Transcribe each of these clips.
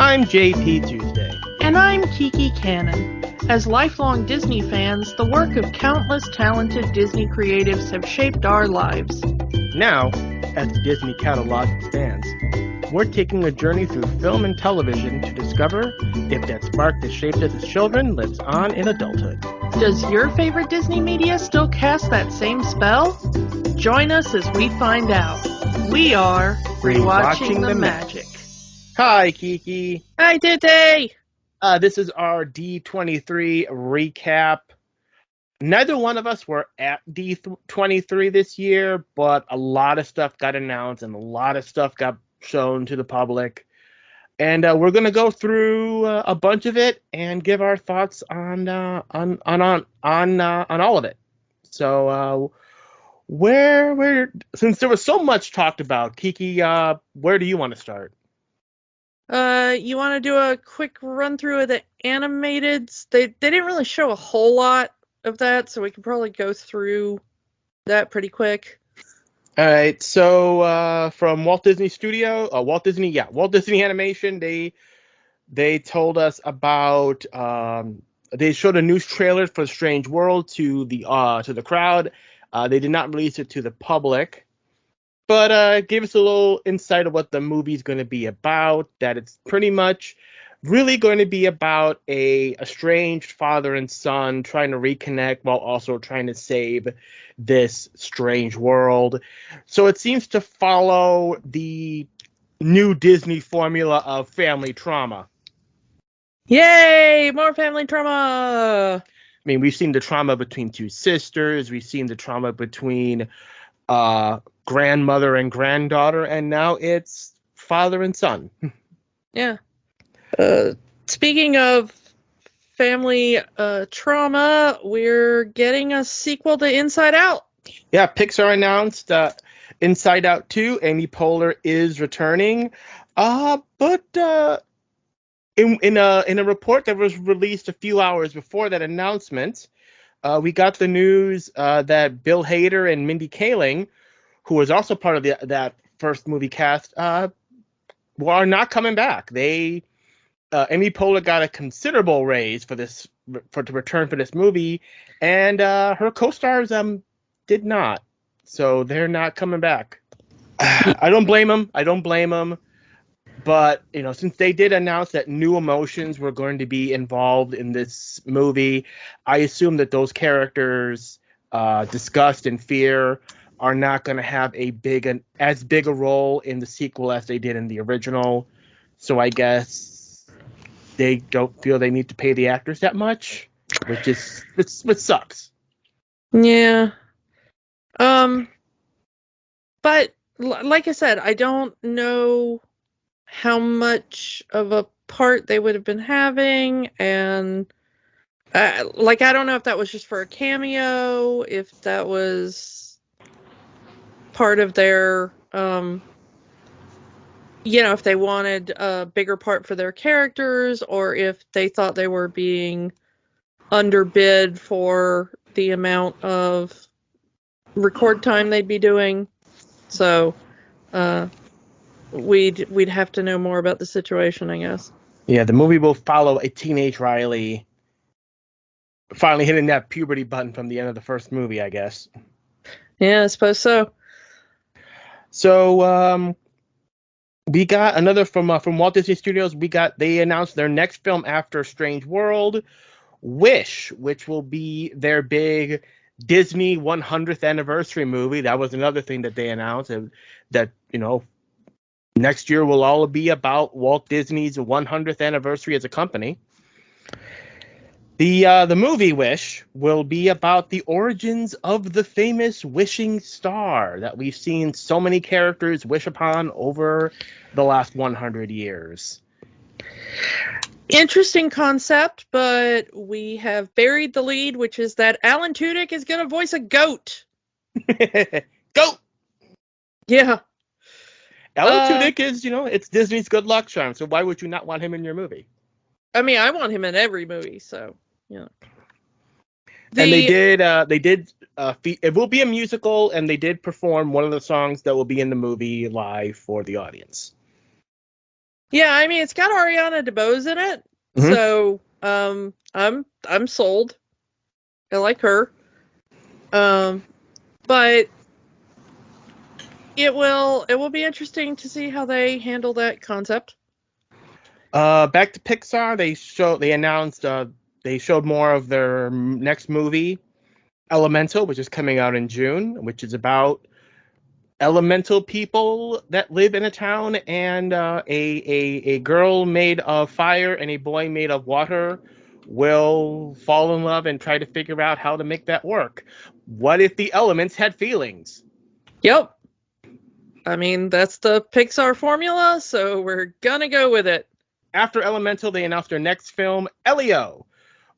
I'm JP Tuesday. And I'm Kiki Cannon. As lifelong Disney fans, the work of countless talented Disney creatives have shaped our lives. Now, as the Disney catalog expands, we're taking a journey through film and television to discover if that spark that shaped us as children lives on in adulthood. Does your favorite Disney media still cast that same spell? Join us as we find out. We are Rewatching the Magic. Hi, Kiki. Hi, Dede. This is our D23 recap. Neither one of us were at D23 this year, but a lot of stuff got announced and a lot of stuff got shown to the public. And we're going to go through a bunch of it and give our thoughts on all of it. So since there was so much talked about, Kiki, where do you want to start? You want to do a quick run through of the animateds? They didn't really show a whole lot of that, so we can probably go through that pretty quick. All right. So from Walt Disney Animation, they told us about they showed a news trailer for Strange World to the crowd. They did not release it to the public. But gave us a little insight of what the movie's going to be about, that it's pretty much really going to be about a estranged father and son trying to reconnect while also trying to save this strange world. So it seems to follow the new Disney formula of family trauma. Yay! More family trauma! I mean, we've seen the trauma between two sisters. We've seen the trauma between grandmother and granddaughter, and now it's father and son. Yeah. Speaking of family trauma, we're getting a sequel to Inside Out. Yeah, Pixar announced Inside Out 2. Amy Poehler is returning. But in a report that was released a few hours before that announcement, we got the news that Bill Hader and Mindy Kaling, who was also part of that first movie cast, are not coming back. Amy Poehler got a considerable raise to return for this movie, and her co-stars did not. So they're not coming back. I don't blame them. But since they did announce that new emotions were going to be involved in this movie, I assume that those characters, disgust and fear, are not going to have as big a role in the sequel as they did in the original. So I guess they don't feel they need to pay the actors that much, which sucks. Yeah. But like I said, I don't know how much of a part they would have been having, and I don't know if that was just for a cameo, if that was part of their if they wanted a bigger part for their characters, or if they thought they were being underbid for the amount of record time they'd be doing. So we'd have to know more about the situation, I guess. Yeah, the movie will follow a teenage Riley finally hitting that puberty button from the end of the first movie, I guess. Yeah, I suppose so. So we got another from Walt Disney Studios. They announced their next film after Strange World, Wish, which will be their big Disney 100th anniversary movie. That was another thing that they announced, that next year will all be about Walt Disney's 100th anniversary as a company. The movie Wish will be about the origins of the famous wishing star that we've seen so many characters wish upon over the last 100 years. Interesting concept, but we have buried the lead, which is that Alan Tudyk is going to voice a goat. Goat! Yeah. Alan Tudyk is, it's Disney's good luck charm, so why would you not want him in your movie? I mean, I want him in every movie, so, And they did, it will be a musical, and they did perform one of the songs that will be in the movie live for the audience. Yeah, I mean, it's got Ariana DeBose in it, so I'm sold. I like her. But it will be interesting to see how they handle that concept. Back to Pixar, they showed more of their next movie, Elemental, which is coming out in June, which is about elemental people that live in a town, and a girl made of fire and a boy made of water will fall in love and try to figure out how to make that work. What if the elements had feelings? Yep. I mean, that's the Pixar formula, so we're gonna go with it. After Elemental, they announced their next film, Elio,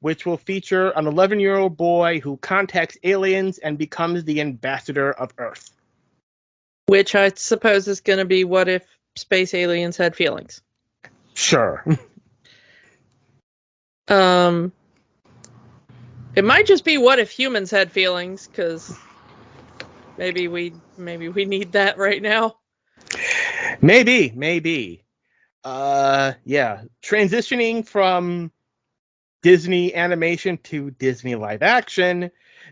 which will feature an 11-year-old boy who contacts aliens and becomes the ambassador of Earth. Which I suppose is gonna be what if space aliens had feelings. Sure. It might just be what if humans had feelings, because maybe we need that right now. Maybe. Yeah. Transitioning from Disney animation to Disney live action,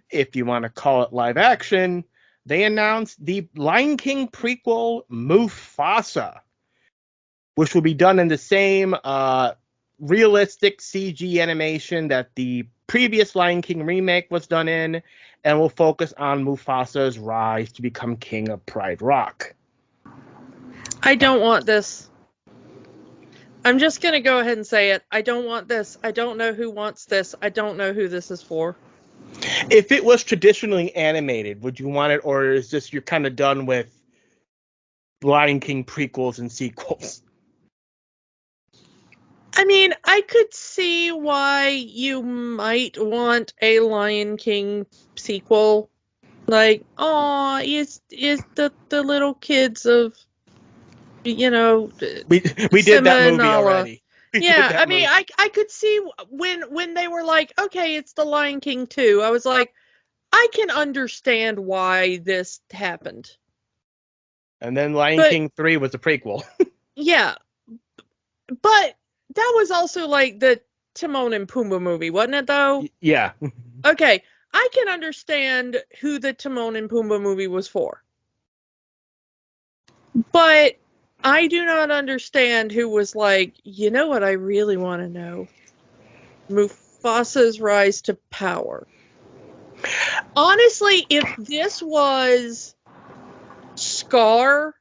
if you want to call it live action, they announced the Lion King prequel, Mufasa, which will be done in the same realistic CG animation that the previous Lion King remake was done in, and will focus on Mufasa's rise to become king of Pride Rock. I don't want this. I'm just going to go ahead and say it. I don't want this. I don't know who wants this. I don't know who this is for. If it was traditionally animated, would you want it, or is this you're kind of done with Lion King prequels and sequels? I mean, I could see why you might want a Lion King sequel. Like, oh, is the little kids of, We did that movie already. Yeah, I mean, I could see when they were like, okay, it's the Lion King 2. I was like, I can understand why this happened. And then Lion King 3 was a prequel. Yeah. But that was also like the Timon and Pumbaa movie, wasn't it, though? Yeah. Okay, I can understand who the Timon and Pumbaa movie was for. But I do not understand who was like, you know what I really want to know? Mufasa's rise to power. Honestly, if this was Scar,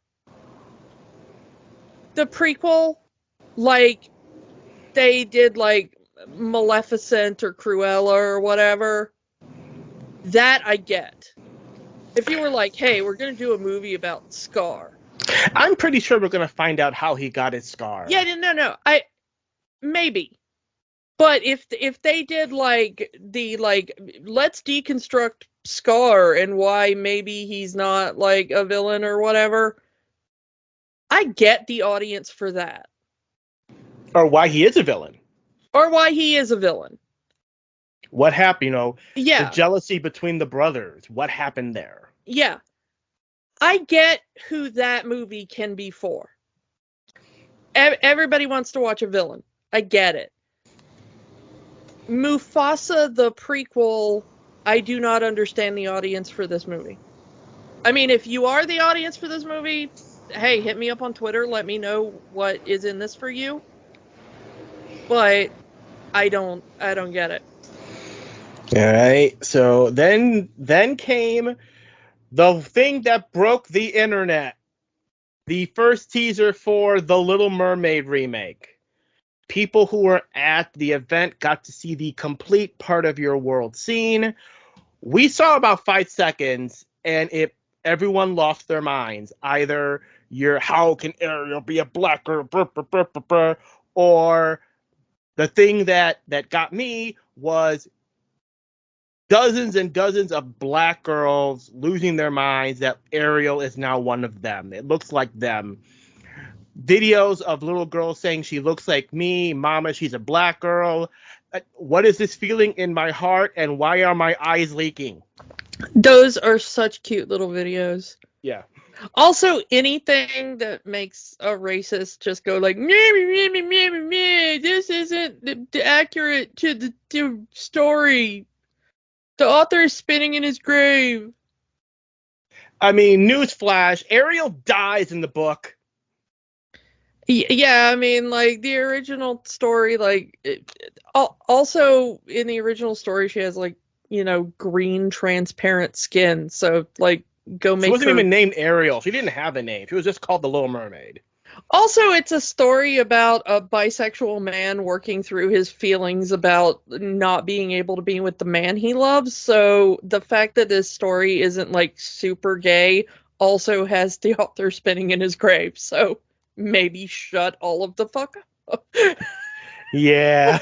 the prequel, like they did like Maleficent or Cruella or whatever, that I get. If you were like, hey, we're going to do a movie about Scar. I'm pretty sure we're going to find out how he got his scar. Yeah, no. Maybe. But if they did like let's deconstruct Scar and why maybe he's not like a villain or whatever, I get the audience for that. Or why he is a villain. What happened, Yeah. The jealousy between the brothers. What happened there? Yeah. I get who that movie can be for. Everybody wants to watch a villain. I get it. Mufasa, the prequel, I do not understand the audience for this movie. I mean, if you are the audience for this movie, hey, hit me up on Twitter. Let me know what is in this for you. But I don't get it. All right. So then came the thing that broke the internet. The first teaser for The Little Mermaid remake. People who were at the event got to see the complete part of your world scene. We saw about 5 seconds, and everyone lost their minds. Either how can Ariel be a black girl, or the thing that got me was dozens and dozens of black girls losing their minds that Ariel is now one of them. It looks like them. Videos of little girls saying she looks like me, mama, she's a black girl. What is this feeling in my heart, and why are my eyes leaking? Those are such cute little videos. Yeah. Also, anything that makes a racist just go like, meh, meh, meh, meh, meh, meh, this isn't accurate to the story. The author is spinning in his grave. I mean, newsflash, Ariel dies in the book. Yeah, I mean, like, the original story, like, also in the original story, she has, like, green transparent skin. So, like, go She make wasn't her. even named Ariel. She didn't have a name. She was just called the Little Mermaid. Also, it's a story about a bisexual man working through his feelings about not being able to be with the man he loves. So the fact that this story isn't like super gay also has the author spinning in his grave. So maybe shut all of the fuck up. Yeah.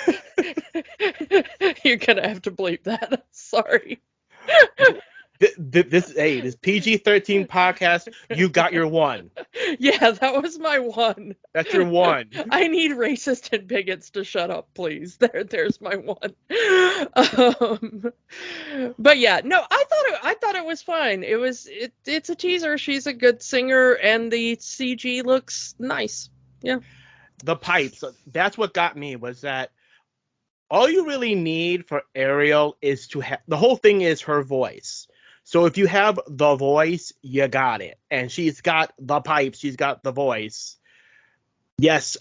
You're gonna have to bleep that. Sorry. This PG-13 podcast, you got your one. Yeah, that was my one. That's your one. I need racist and bigots to shut up, please. There's my one. But yeah, no, I thought it was fine. It's a teaser. She's a good singer, and the CG looks nice. Yeah. The pipes. That's what got me, was that all you really need for Ariel is to have, the whole thing is her voice. So if you have the voice, you got it. And she's got the pipes, she's got the voice. Yes.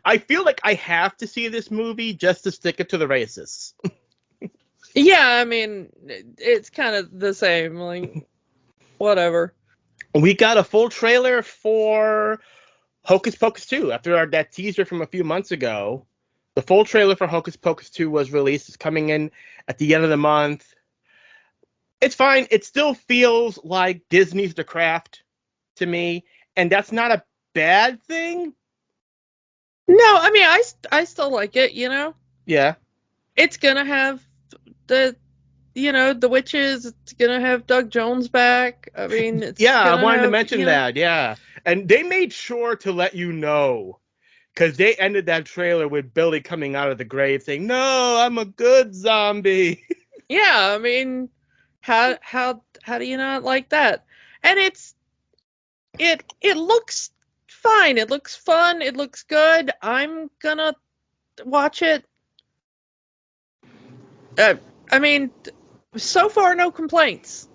I feel like I have to see this movie just to stick it to the racists. Yeah, I mean, it's kind of the same. Like, whatever. We got a full trailer for Hocus Pocus 2 after that teaser from a few months ago. The full trailer for Hocus Pocus 2 was released. It's coming in at the end of the month. It's fine. It still feels like Disney's The Craft to me, and that's not a bad thing. No, I mean, I still like it, Yeah. It's gonna have the the witches. It's gonna have Doug Jones back. I mean, it's Yeah, I gonna wanted to have, mention that. Yeah. And they made sure to let you know, because they ended that trailer with Billy coming out of the grave saying, "No, I'm a good zombie." Yeah, I mean, how do you not like that? And it looks fine. It looks fun. It looks good. I'm gonna watch it. I mean, so far no complaints.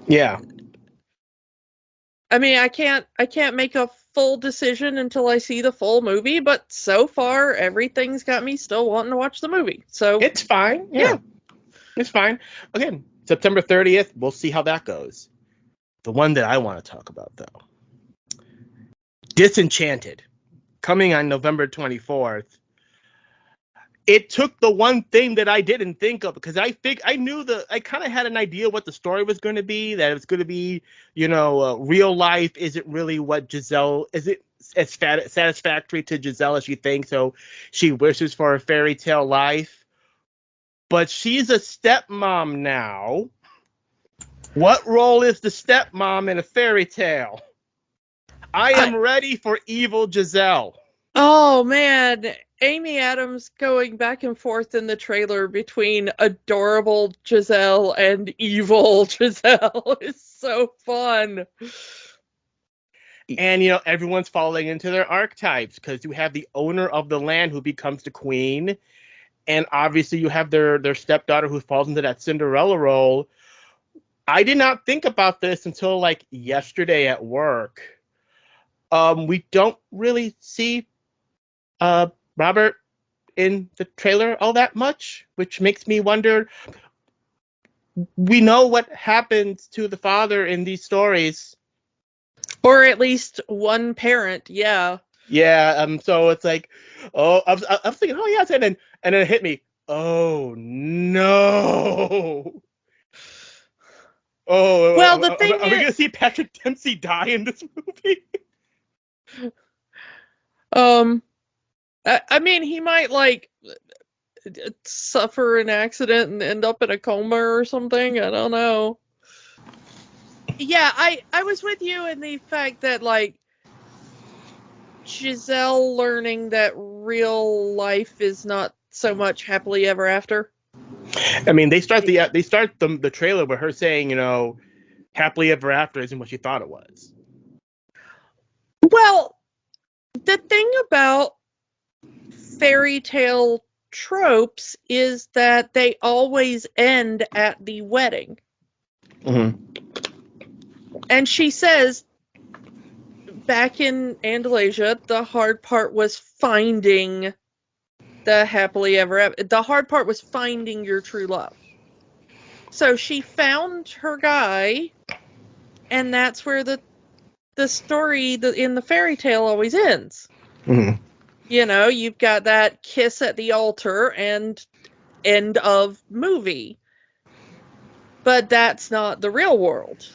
Yeah. I mean, I can't make a full decision until I see the full movie, but so far everything's got me still wanting to watch the movie. So It's fine. Yeah. It's fine. Again, September 30th, we'll see how that goes. The one that I want to talk about, though, Disenchanted, coming on November 24th. It took the one thing that I didn't think of, because I kind of had an idea what the story was going to be, that it was going to be, real life isn't really what Giselle, is it as satisfactory to Giselle as she thinks, so she wishes for a fairy tale life. But she's a stepmom now. What role is the stepmom in a fairy tale? I am ready for evil Giselle. Oh man, Amy Adams going back and forth in the trailer between adorable Giselle and evil Giselle is so fun. And, everyone's falling into their archetypes, because you have the owner of the land who becomes the queen. And obviously you have their stepdaughter who falls into that Cinderella role. I did not think about this until like yesterday at work. We don't really see Robert in the trailer all that much, which makes me wonder. We know what happens to the father in these stories. Or at least one parent, yeah. Yeah, so it's like, oh, I was thinking, oh yes, and then it hit me. Oh no. Oh, well, the thing are we gonna see Patrick Dempsey die in this movie? I mean, he might like suffer an accident and end up in a coma or something. I don't know. Yeah, I was with you in the fact that like Giselle learning that real life is not so much happily ever after. I mean, they start the trailer with her saying, happily ever after isn't what she thought it was. Well, the thing about fairy tale tropes is that they always end at the wedding. Mm-hmm. And she says, back in Andalasia, the hard part was finding the happily ever after. The hard part was finding your true love. So she found her guy, and that's where the story in the fairy tale always ends. Mm-hmm. You know, you've got that kiss at the altar and end of movie. But that's not the real world.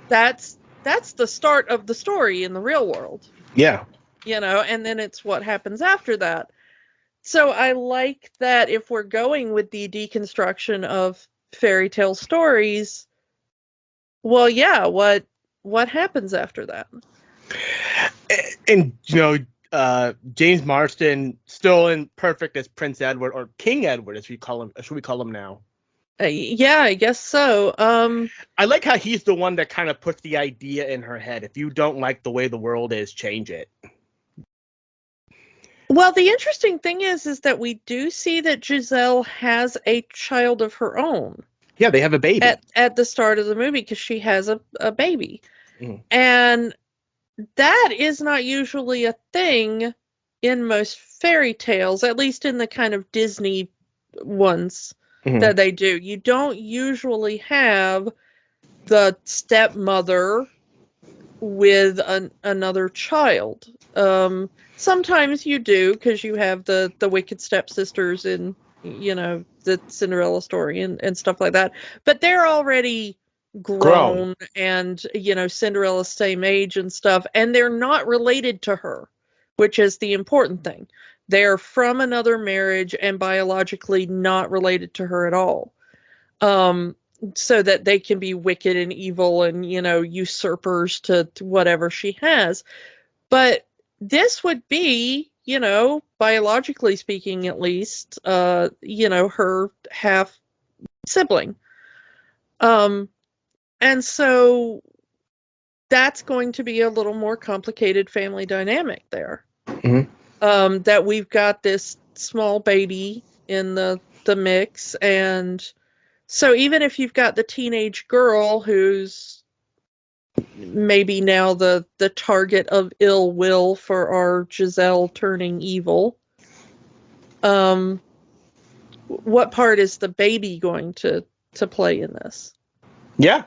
That's the start of the story in the real world. Yeah. You know, and then it's what happens after that. So I like that if we're going with the deconstruction of fairy tale stories, well, yeah, what happens after that? And James Marsden still in perfect as Prince Edward, or King Edward, as we call him. Should we call him now? Yeah, I guess so. I like how he's the one that kind of puts the idea in her head. If you don't like the way the world is, change it. Well, the interesting thing is that we do see that Giselle has a child of her own. Yeah, they have a baby at the start of the movie because she has a baby. Mm-hmm. And that is not usually a thing in most fairy tales, at least in the kind of Disney ones Mm-hmm. that they do. You don't usually have the stepmother with another child. Sometimes you do, because you have the wicked stepsisters in, you know, the Cinderella story and stuff like that. But they're already grown and, you know, Cinderella's same age and stuff, and they're not related to her, which is the important thing. They're from another marriage and biologically not related to her at all. So that they can be wicked and evil and, you know, usurpers to whatever she has. But this would be, you know, biologically speaking, at least, you know, her half sibling. And so that's going to be a little more complicated family dynamic there. Mm-hmm. That we've got this small baby in the mix, and so even if you've got the teenage girl who's maybe now the target of ill will for our Giselle turning evil, what part is the baby going to play in this? Yeah.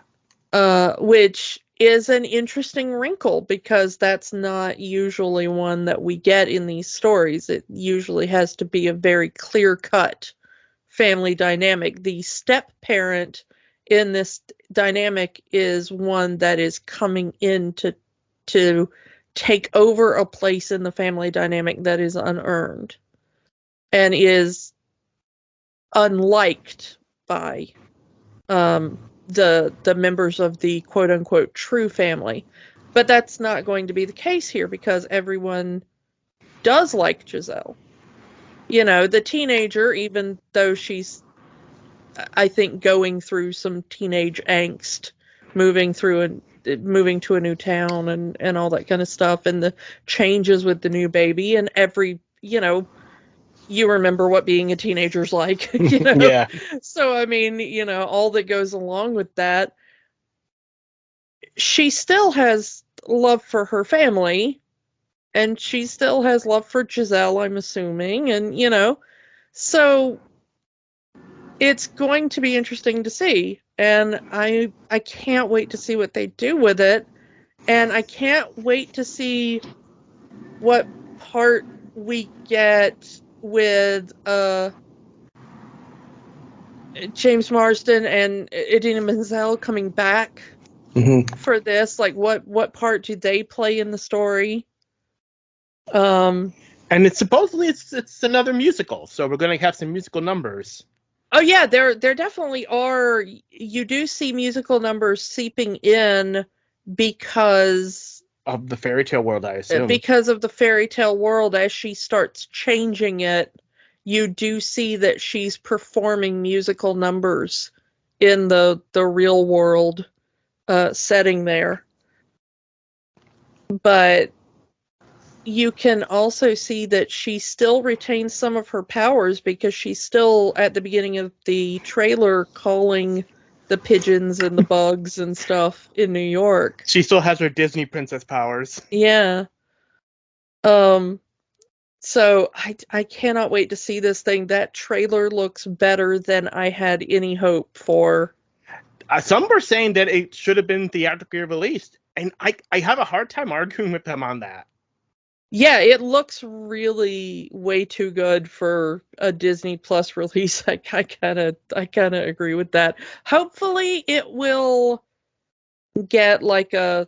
Which is an interesting wrinkle, because that's not usually one that we get in these stories. It usually has to be a very clear-cut family dynamic. The step parent in this dynamic is one that is coming in to take over a place in the family dynamic that is unearned and is unliked by the members of the quote unquote true family. But that's not going to be the case here, because everyone does like Giselle. You know, the teenager, even though she's, I think, going through some teenage angst, moving to a new town and all that kind of stuff, and the changes with the new baby, and every, you know, you remember what being a teenager's like, you know? Yeah. So, I mean, you know, all that goes along with that. She still has love for her family, and she still has love for Giselle, I'm assuming, and, you know, so it's going to be interesting to see, and I can't wait to see what they do with it, and I can't wait to see what part we get with James Marsden and Idina Menzel coming back Mm-hmm. for this. Like, what part do they play in the story? And it's supposedly it's another musical, so we're going to have some musical numbers. Oh yeah, there definitely are. You do see musical numbers seeping in because Of the fairy tale world, I assume. Because of the fairy tale world, as she starts changing it, you do see that she's performing musical numbers in the real world setting there. But you can also see that she still retains some of her powers because she's still, at the beginning of the trailer, calling the pigeons and the bugs and stuff in New York. She still has her Disney princess powers. Yeah. So I cannot wait to see this thing. That trailer looks better than I had any hope for. Some were saying that it should have been theatrically released, and I have a hard time arguing with them on that. Yeah, it looks really way too good for a Disney Plus release. I kind of agree with that. Hopefully it will get like a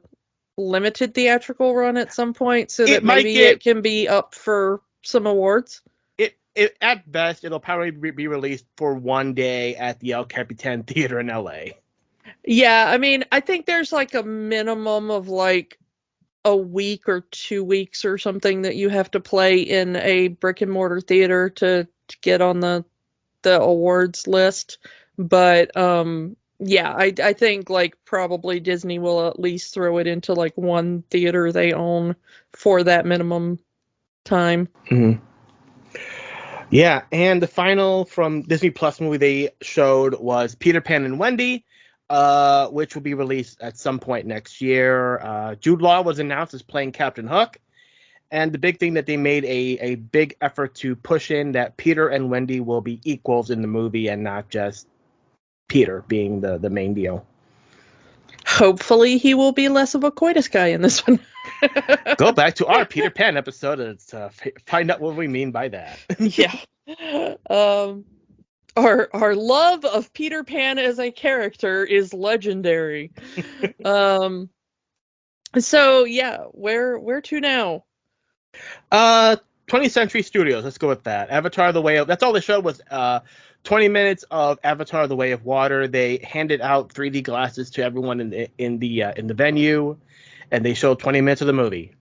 limited theatrical run at some point so that maybe it can be up for some awards. It at best it'll probably be released for one day at the El Capitan Theater in LA. Yeah, I mean, I think there's like a minimum of like a week or 2 weeks or something that you have to play in a brick and mortar theater to get on the awards list. But yeah, I think like probably Disney will at least throw it into like one theater they own for that minimum time. Mm-hmm. Yeah, and the final from Disney Plus movie they showed was Peter Pan and Wendy, which will be released at some point next year. Jude Law was announced as playing Captain Hook, and the big thing that they made a big effort to push in that Peter and Wendy will be equals in the movie and not just Peter being the main deal. Hopefully he will be less of a coitus guy in this one. Go back to our Peter Pan episode to find out what we mean by that. Yeah. Our love of Peter Pan as a character is legendary. So yeah, where to now? 20th Century Studios. Let's go with that. Avatar: The Way of. That's all they showed was 20 minutes of Avatar: The Way of Water. They handed out 3D glasses to everyone in the venue, and they showed 20 minutes of the movie.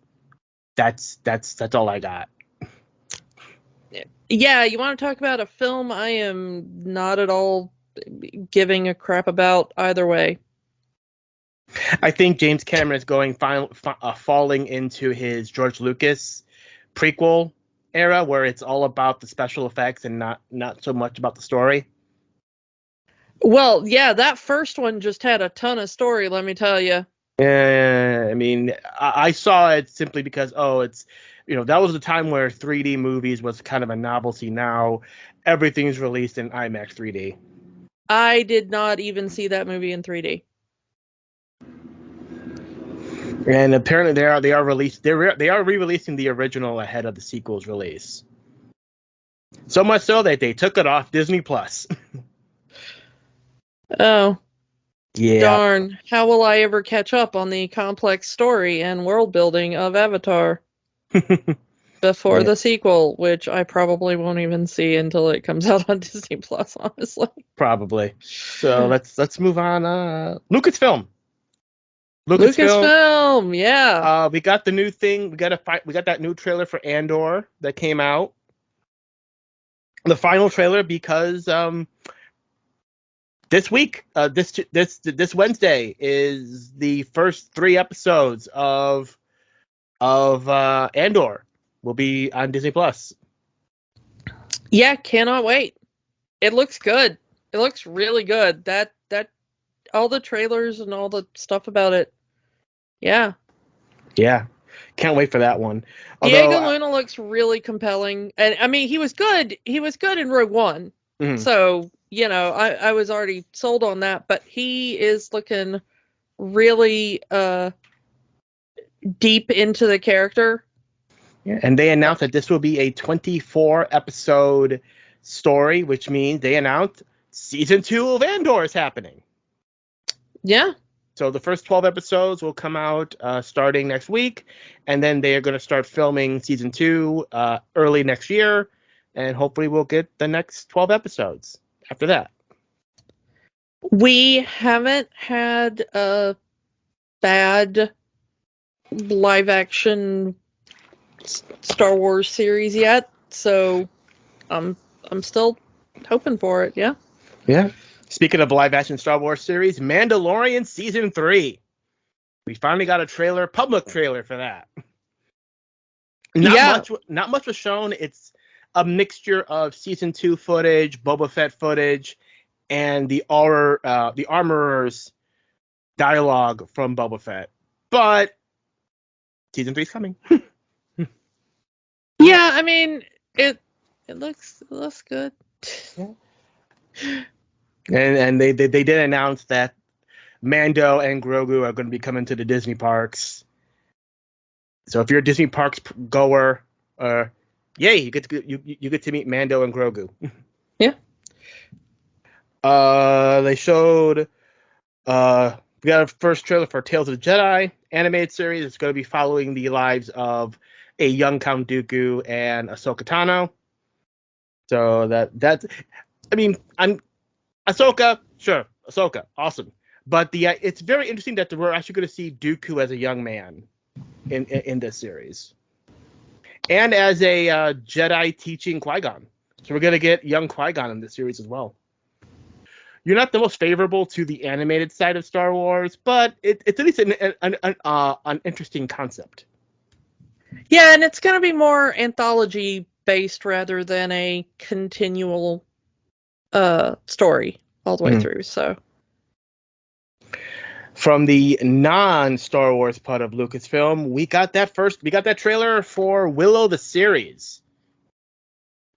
That's all I got. Yeah, you want to talk about a film I am not at all giving a crap about either way. I think James Cameron is falling into his George Lucas prequel era where it's all about the special effects and not so much about the story. Well, yeah, that first one just had a ton of story, let me tell you. I mean, I saw it simply because, it's, that was the time where 3D movies was kind of a novelty. Now everything's released in IMAX 3D. I did not even see that movie in 3D. And apparently they are re-releasing the original ahead of the sequel's release. So much so that they took it off Disney Plus. Oh. Yeah. Darn. How will I ever catch up on the complex story and world building of Avatar before the sequel, which I probably won't even see until it comes out on Disney Plus, honestly. Probably. So let's move on. Lucasfilm, yeah. We got the new thing. We got that new trailer for Andor that came out. The final trailer because this week, this Wednesday is the first 3 episodes of Andor will be on Disney Plus. Yeah, cannot wait. It looks good. It looks really good. That all the trailers and all the stuff about it. Yeah. Yeah. Can't wait for that one. Diego Luna looks really compelling. And I mean, he was good. He was good in Rogue One. Mm-hmm. So, I was already sold on that, but he is looking really deep into the character. Yeah, and they announced that this will be a 24 episode story, which means they announced season 2 of Andor is happening. Yeah. So the first 12 episodes will come out starting next week, and then they are going to start filming season 2 early next year, and hopefully we'll get the next 12 episodes after that. We haven't had a bad live action Star Wars series yet, so I'm still hoping for it. Yeah. Speaking of live action Star Wars series, Mandalorian Season 3. We finally got a trailer, public trailer for that. Not much was shown. It's a mixture of Season 2 footage, Boba Fett footage, and the Armorer's dialogue from Boba Fett. But Season 3 is coming. Yeah, I mean, it looks good. Yeah. And they did announce that Mando and Grogu are going to be coming to the Disney parks. So if you're a Disney parks goer, yay, you get to meet Mando and Grogu. Yeah. They showed we got a first trailer for Tales of the Jedi animated series. It's going to be following the lives of a young Count Dooku and Ahsoka Tano. So that's I'm Ahsoka, sure, Ahsoka, awesome. But it's very interesting that we're actually going to see Dooku as a young man in this series, and as a Jedi teaching Qui-Gon. So we're going to get young Qui-Gon in this series as well. You're not the most favorable to the animated side of Star Wars, but it's at least an interesting concept. Yeah, and it's going to be more anthology based rather than a continual story all the way through. So from the non-Star Wars part of Lucasfilm, we got that trailer for Willow the series.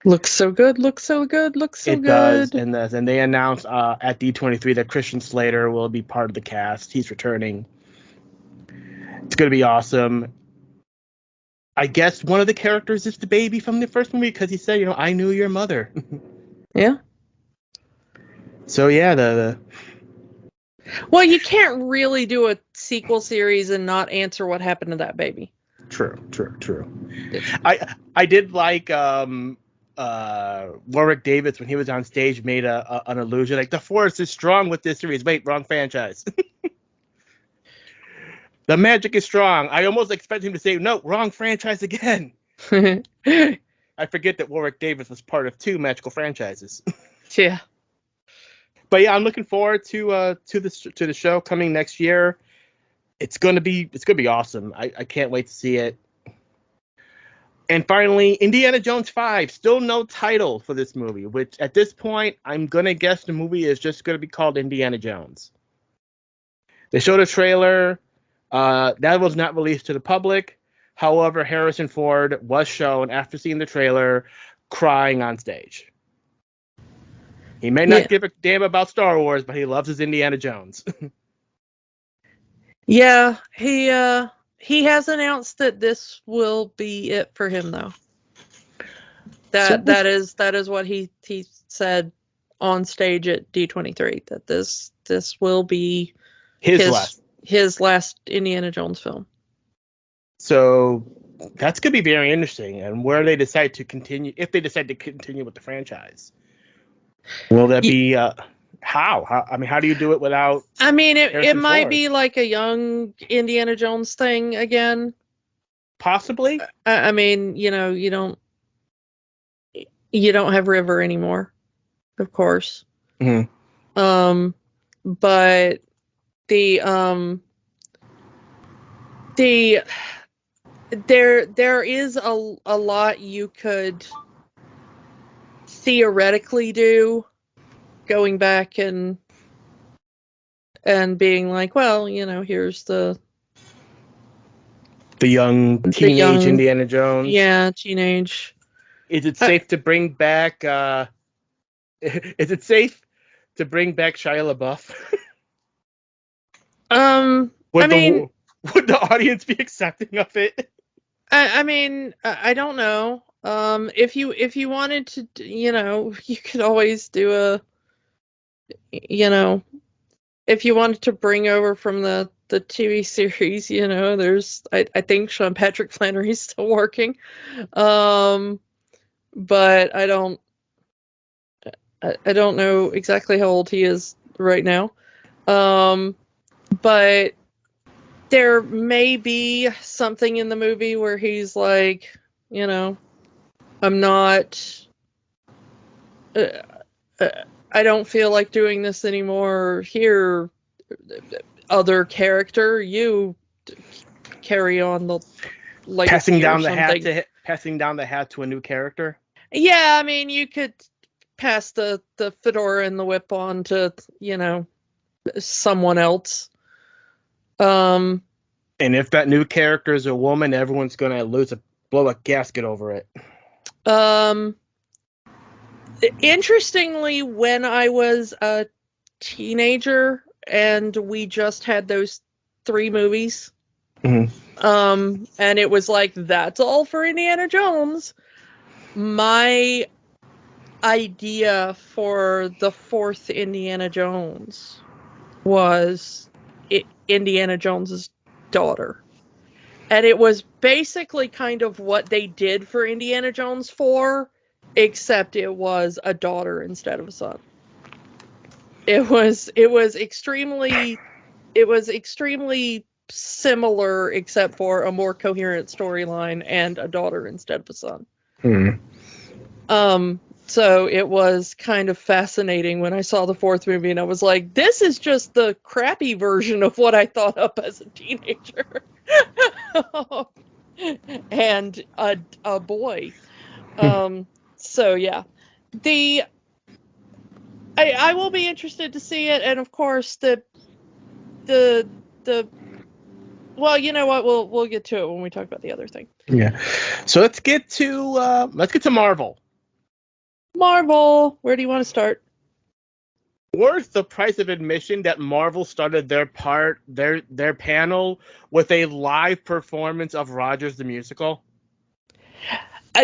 Looks so good. It does, and they announced at D23 that Christian Slater will be part of the cast. He's returning. It's going to be awesome. I guess one of the characters is the baby from the first movie because he said, I knew your mother. Yeah. So yeah, well, you can't really do a sequel series and not answer what happened to that baby. True. I did like Warwick Davis when he was on stage made an allusion like the Force is strong with this series. Wait, wrong franchise. The magic is strong. I almost expect him to say, no, wrong franchise again. I forget that Warwick Davis was part of 2 magical franchises. Yeah. But yeah, I'm looking forward to the show coming next year. It's gonna be awesome. I can't wait to see it. And finally, Indiana Jones 5. Still no title for this movie, which at this point, I'm gonna guess the movie is just gonna be called Indiana Jones. They showed a trailer. That was not released to the public. However, Harrison Ford was shown after seeing the trailer crying on stage. He may not give a damn about Star Wars, but he loves his Indiana Jones. Yeah, he has announced that this will be it for him, though. That is what he said on stage at D23, that this will be his last Indiana Jones film. So that's going to be very interesting. And where they decide to continue, if they decide to continue with the franchise, will that be how? I mean, how do you do it without? I mean, it might be like a young Indiana Jones thing again. Possibly. I mean, you don't have River anymore, of course. Mm-hmm. But there is a lot you could theoretically do, going back and being like, well, here's the young teenage Indiana Jones. Yeah, teenage. Is it safe to bring back? Is it safe to bring back Shia LaBeouf? Would the audience be accepting of it? I mean, I don't know. If you wanted to, you could always do if you wanted to bring over from the TV series, there's, I think Sean Patrick Flannery's still working. But I don't know exactly how old he is right now. But there may be something in the movie where he's like, I'm not I don't feel like doing this anymore. Here, other character, you carry on the legacy or something. Passing down the hat to a new character. Yeah, I mean, you could pass the fedora and the whip on to, someone else. And if that new character is a woman, everyone's gonna blow a gasket over it. Interestingly, when I was a teenager and we just had those 3 movies, and it was like, that's all for Indiana Jones. My idea for the 4th Indiana Jones was Indiana Jones's daughter. And it was basically kind of what they did for Indiana Jones 4, except it was a daughter instead of a son. It was extremely similar, except for a more coherent storyline and a daughter instead of a son. So it was kind of fascinating when I saw the 4th movie, and I was like, this is just the crappy version of what I thought up as a teenager. And a boy. So yeah. I will be interested to see it, and of course well, you know what, we'll get to it when we talk about the other thing. Yeah. So let's get to Marvel. Marvel, where do you want to start? Worth the price of admission that Marvel started their panel with a live performance of Rogers the Musical?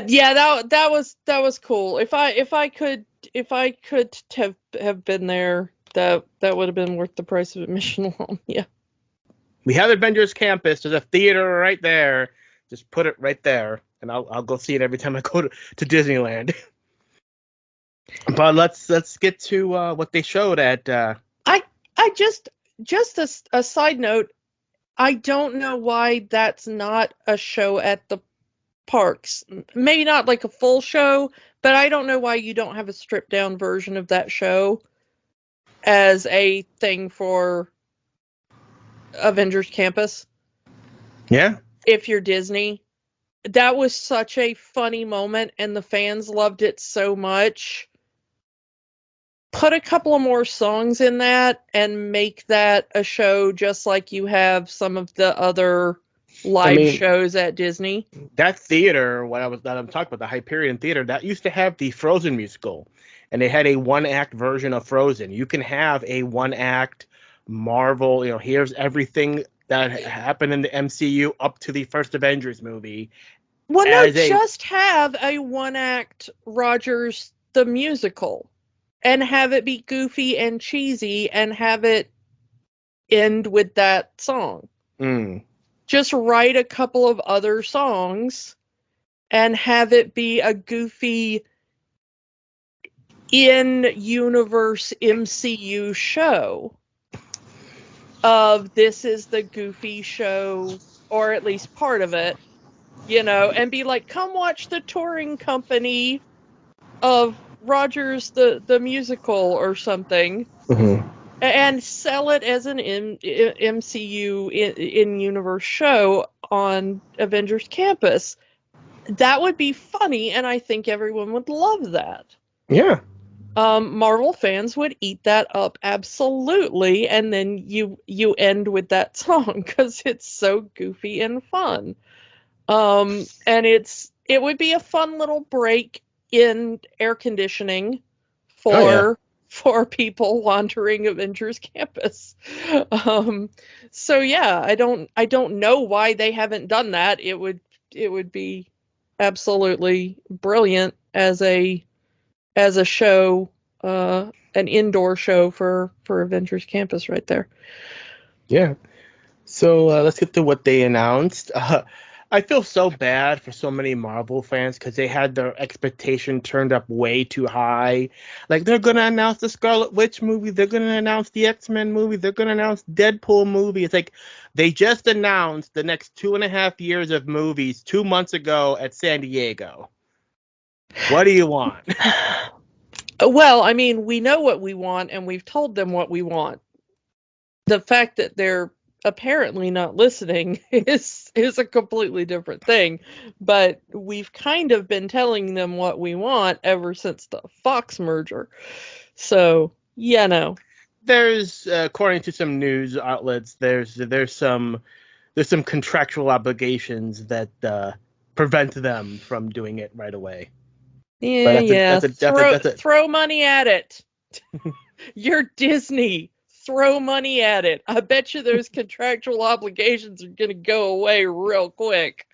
Yeah, that was cool. If I could have been there, that would have been worth the price of admission alone. Yeah. We have Avengers Campus. There's a theater right there. Just put it right there, and I'll go see it every time I go to Disneyland. But let's get to what they showed at. I just a side note. I don't know why that's not a show at the parks. Maybe not like a full show, but I don't know why you don't have a stripped down version of that show as a thing for Avengers Campus. Yeah. If you're Disney. That was such a funny moment, and the fans loved it so much. Put a couple of more songs in that and make that a show just like you have some of the other live shows at Disney. That theater, that I'm talking about, the Hyperion Theater, that used to have the Frozen musical, and they had a 1-act version of Frozen. You can have a 1-act Marvel, here's everything that happened in the MCU up to the first Avengers movie. Well, no, just have a 1-act Rogers the Musical. And have it be goofy and cheesy, and have it end with that song. Just write a couple of other songs and have it be a goofy in-universe MCU show of this is the goofy show, or at least part of it, and be like, come watch the touring company of Rogers the Musical or something, and sell it as an MCU in-universe show on Avengers Campus. That would be funny, and I think everyone would love that. Yeah. Marvel fans would eat that up absolutely, and then you end with that song because it's so goofy and fun. And it would be a fun little break in air conditioning for people wandering Avengers Campus. So yeah, I don't know why they haven't done that. It would be absolutely brilliant as a show, an indoor show for Avengers Campus right there. Yeah. So let's get to what they announced. I feel so bad for so many Marvel fans because they had their expectation turned up way too high. Like, they're going to announce the Scarlet Witch movie. They're going to announce the X-Men movie. They're going to announce Deadpool movie. It's like they just announced the next 2.5 years of movies 2 months ago at San Diego. What do you want? Well, I mean, we know what we want, and we've told them what we want. The fact that they're apparently not listening is a completely different thing. But we've kind of been telling them what we want ever since the Fox merger. So, There's, according to some news outlets, there's some contractual obligations that prevent them from doing it right away. But Yeah. that's a Throw money at it. You're Disney. Throw money at it. I bet you those contractual obligations are going to go away real quick.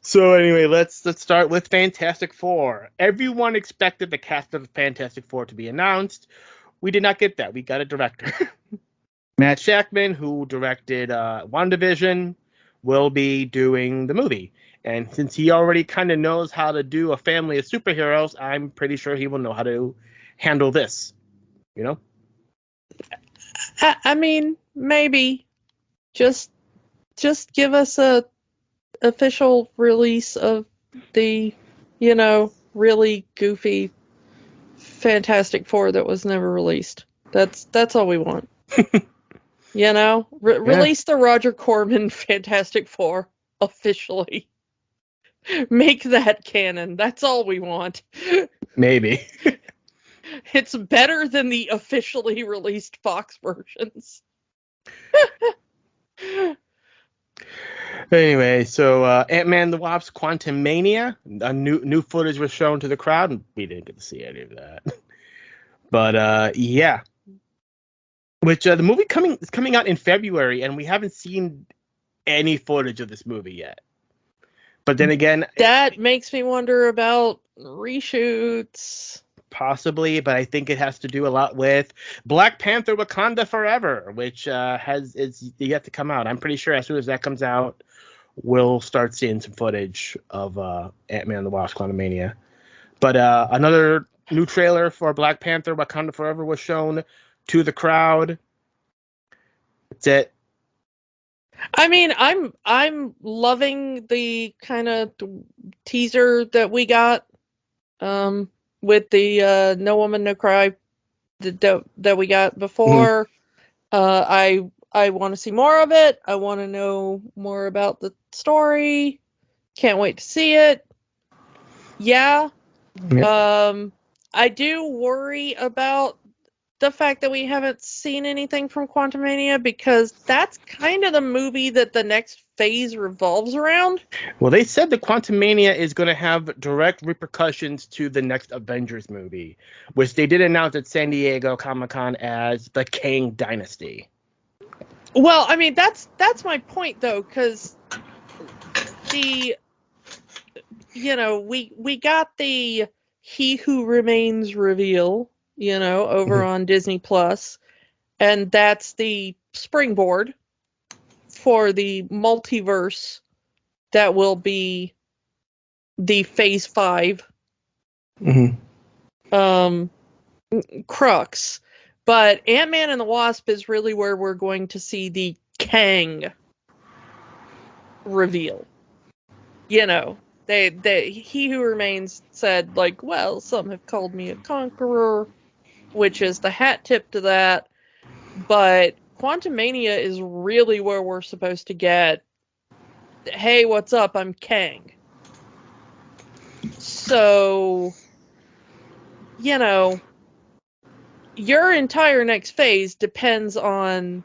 So anyway, let's start with Fantastic Four. Everyone expected the cast of Fantastic Four to be announced. We did not get that. We got a director. Matt Shackman, who directed WandaVision, will be doing the movie. And since he already kind of knows how to do a family of superheroes, I'm pretty sure he will know how to handle this. You know? I mean, maybe just give us a official release of the, really goofy Fantastic Four that was never released. That's all we want. Release the Roger Corman Fantastic Four officially. Make that canon. That's all we want. Maybe. It's better than the officially released Fox versions. Anyway, so Ant-Man the Wasp: Quantumania, a new footage was shown to the crowd, and we didn't get to see any of that. But yeah, which the movie is coming out in February, and we haven't seen any footage of this movie yet. But then again, that makes me wonder about reshoots. Possibly, but I think it has to do a lot with Black Panther: Wakanda Forever, which is yet to come out. I'm pretty sure as soon as that comes out, we'll start seeing some footage of Ant-Man and the Wasp: Quantumania. But another new trailer for Black Panther: Wakanda Forever was shown to the crowd. That's it. I mean, I'm loving the kind of teaser that we got with the No Woman No Cry that we got before. Mm-hmm. I want to see more of it. I want to know more about the story. Can't wait to see it. Yeah. I do worry about the fact that we haven't seen anything from Quantumania, because that's kind of the movie that the next phase revolves around. Well, they said that Quantumania is going to have direct repercussions to the next Avengers movie, which they did announce at San Diego Comic-Con as the Kang Dynasty. Well, I mean, that's my point, though, because we got the He Who Remains reveal, over on Disney Plus, and that's the springboard for the multiverse that will be the Phase 5 crux. But Ant-Man and the Wasp is really where we're going to see the Kang reveal. He Who Remains said, like, well, some have called me a conqueror, which is the hat tip to that. But Quantumania is really where we're supposed to get, hey, what's up? I'm Kang. So, your entire next phase depends on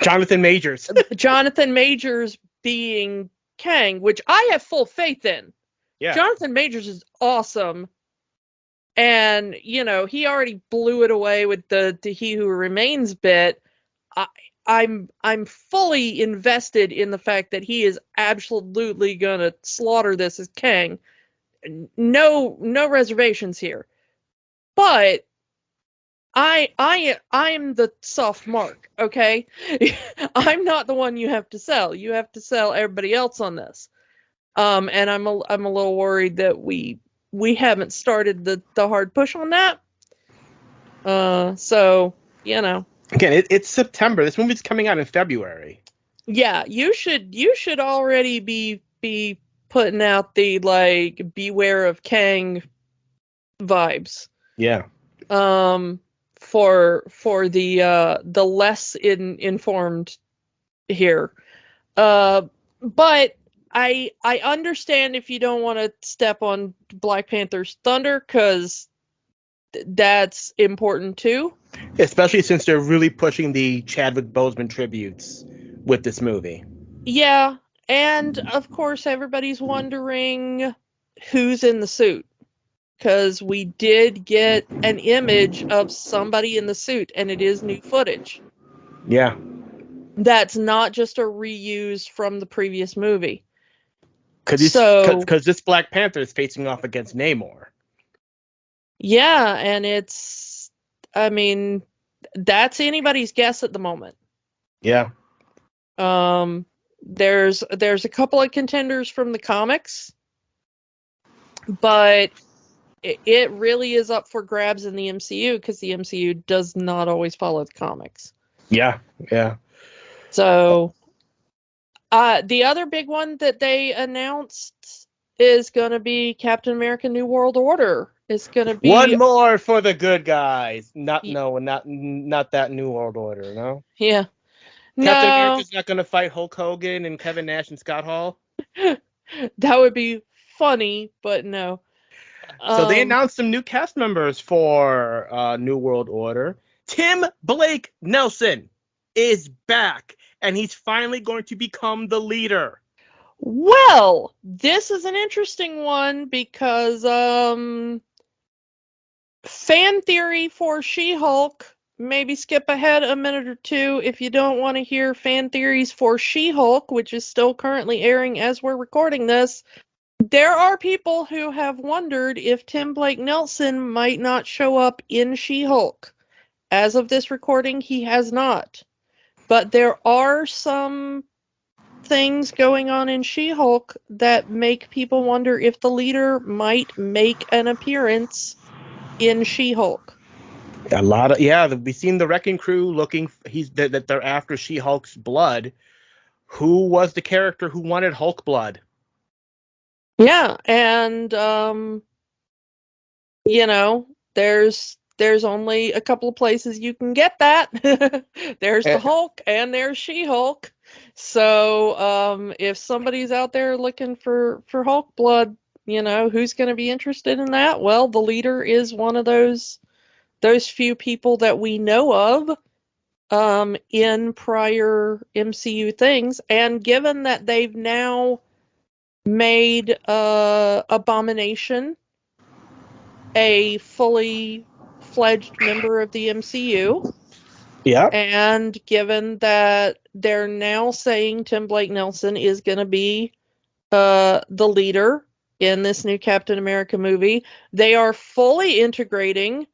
Jonathan Majors. Jonathan Majors being Kang, which I have full faith in. Yeah. Jonathan Majors is awesome. And, he already blew it away with the He Who Remains bit. I'm fully invested in the fact that he is absolutely gonna slaughter this as Kang. No reservations here. But I'm the soft mark, okay? I'm not the one you have to sell. You have to sell everybody else on this. And I'm a little worried that we haven't started the hard push on that. So, Again, it's September. This movie's coming out in February. Yeah, you should already be putting out the, like, beware of Kang vibes. Yeah. For the less informed here. But I understand if you don't want to step on Black Panther's thunder, because that's important too. Especially since they're really pushing the Chadwick Boseman tributes with this movie. Yeah, and of course everybody's wondering who's in the suit, because we did get an image of somebody in the suit, and it is new footage. Yeah. That's not just a reuse from the previous movie. Because this Black Panther is facing off against Namor. Yeah, and I mean, that's anybody's guess at the moment. Yeah. There's a couple of contenders from the comics, but it really is up for grabs in the MCU, because the MCU does not always follow the comics. Yeah. Yeah. So, the other big one that they announced is going to be Captain America: New World Order. It's going to be one more for the good guys. Not that New World Order. No. Yeah. Captain No. America's not going to fight Hulk Hogan and Kevin Nash and Scott Hall. That would be funny, but no. So they announced some new cast members for New World Order. Tim Blake Nelson is back, and he's finally going to become the leader. Well, this is an interesting one, because fan theory for She-Hulk, maybe skip ahead a minute or two if you don't want to hear fan theories for She-Hulk, which is still currently airing as we're recording this. There are people who have wondered if Tim Blake Nelson might not show up in She-Hulk. As of this recording, he has not. But there are some things going on in She-Hulk that make people wonder if the leader might make an appearance in She-Hulk. A lot of we've seen the Wrecking Crew that they're after She-Hulk's blood. Who was the character who wanted Hulk blood? Yeah, and there's only a couple of places you can get that. There's the Hulk and there's She-Hulk. So if somebody's out there looking for Hulk blood, who's going to be interested in that? Well, the leader is one of those few people that we know of in prior MCU things. And given that they've now made Abomination a fully fledged member of the MCU. Yeah. And given that they're now saying Tim Blake Nelson is going to be the leader in this new Captain America movie, they are fully integrating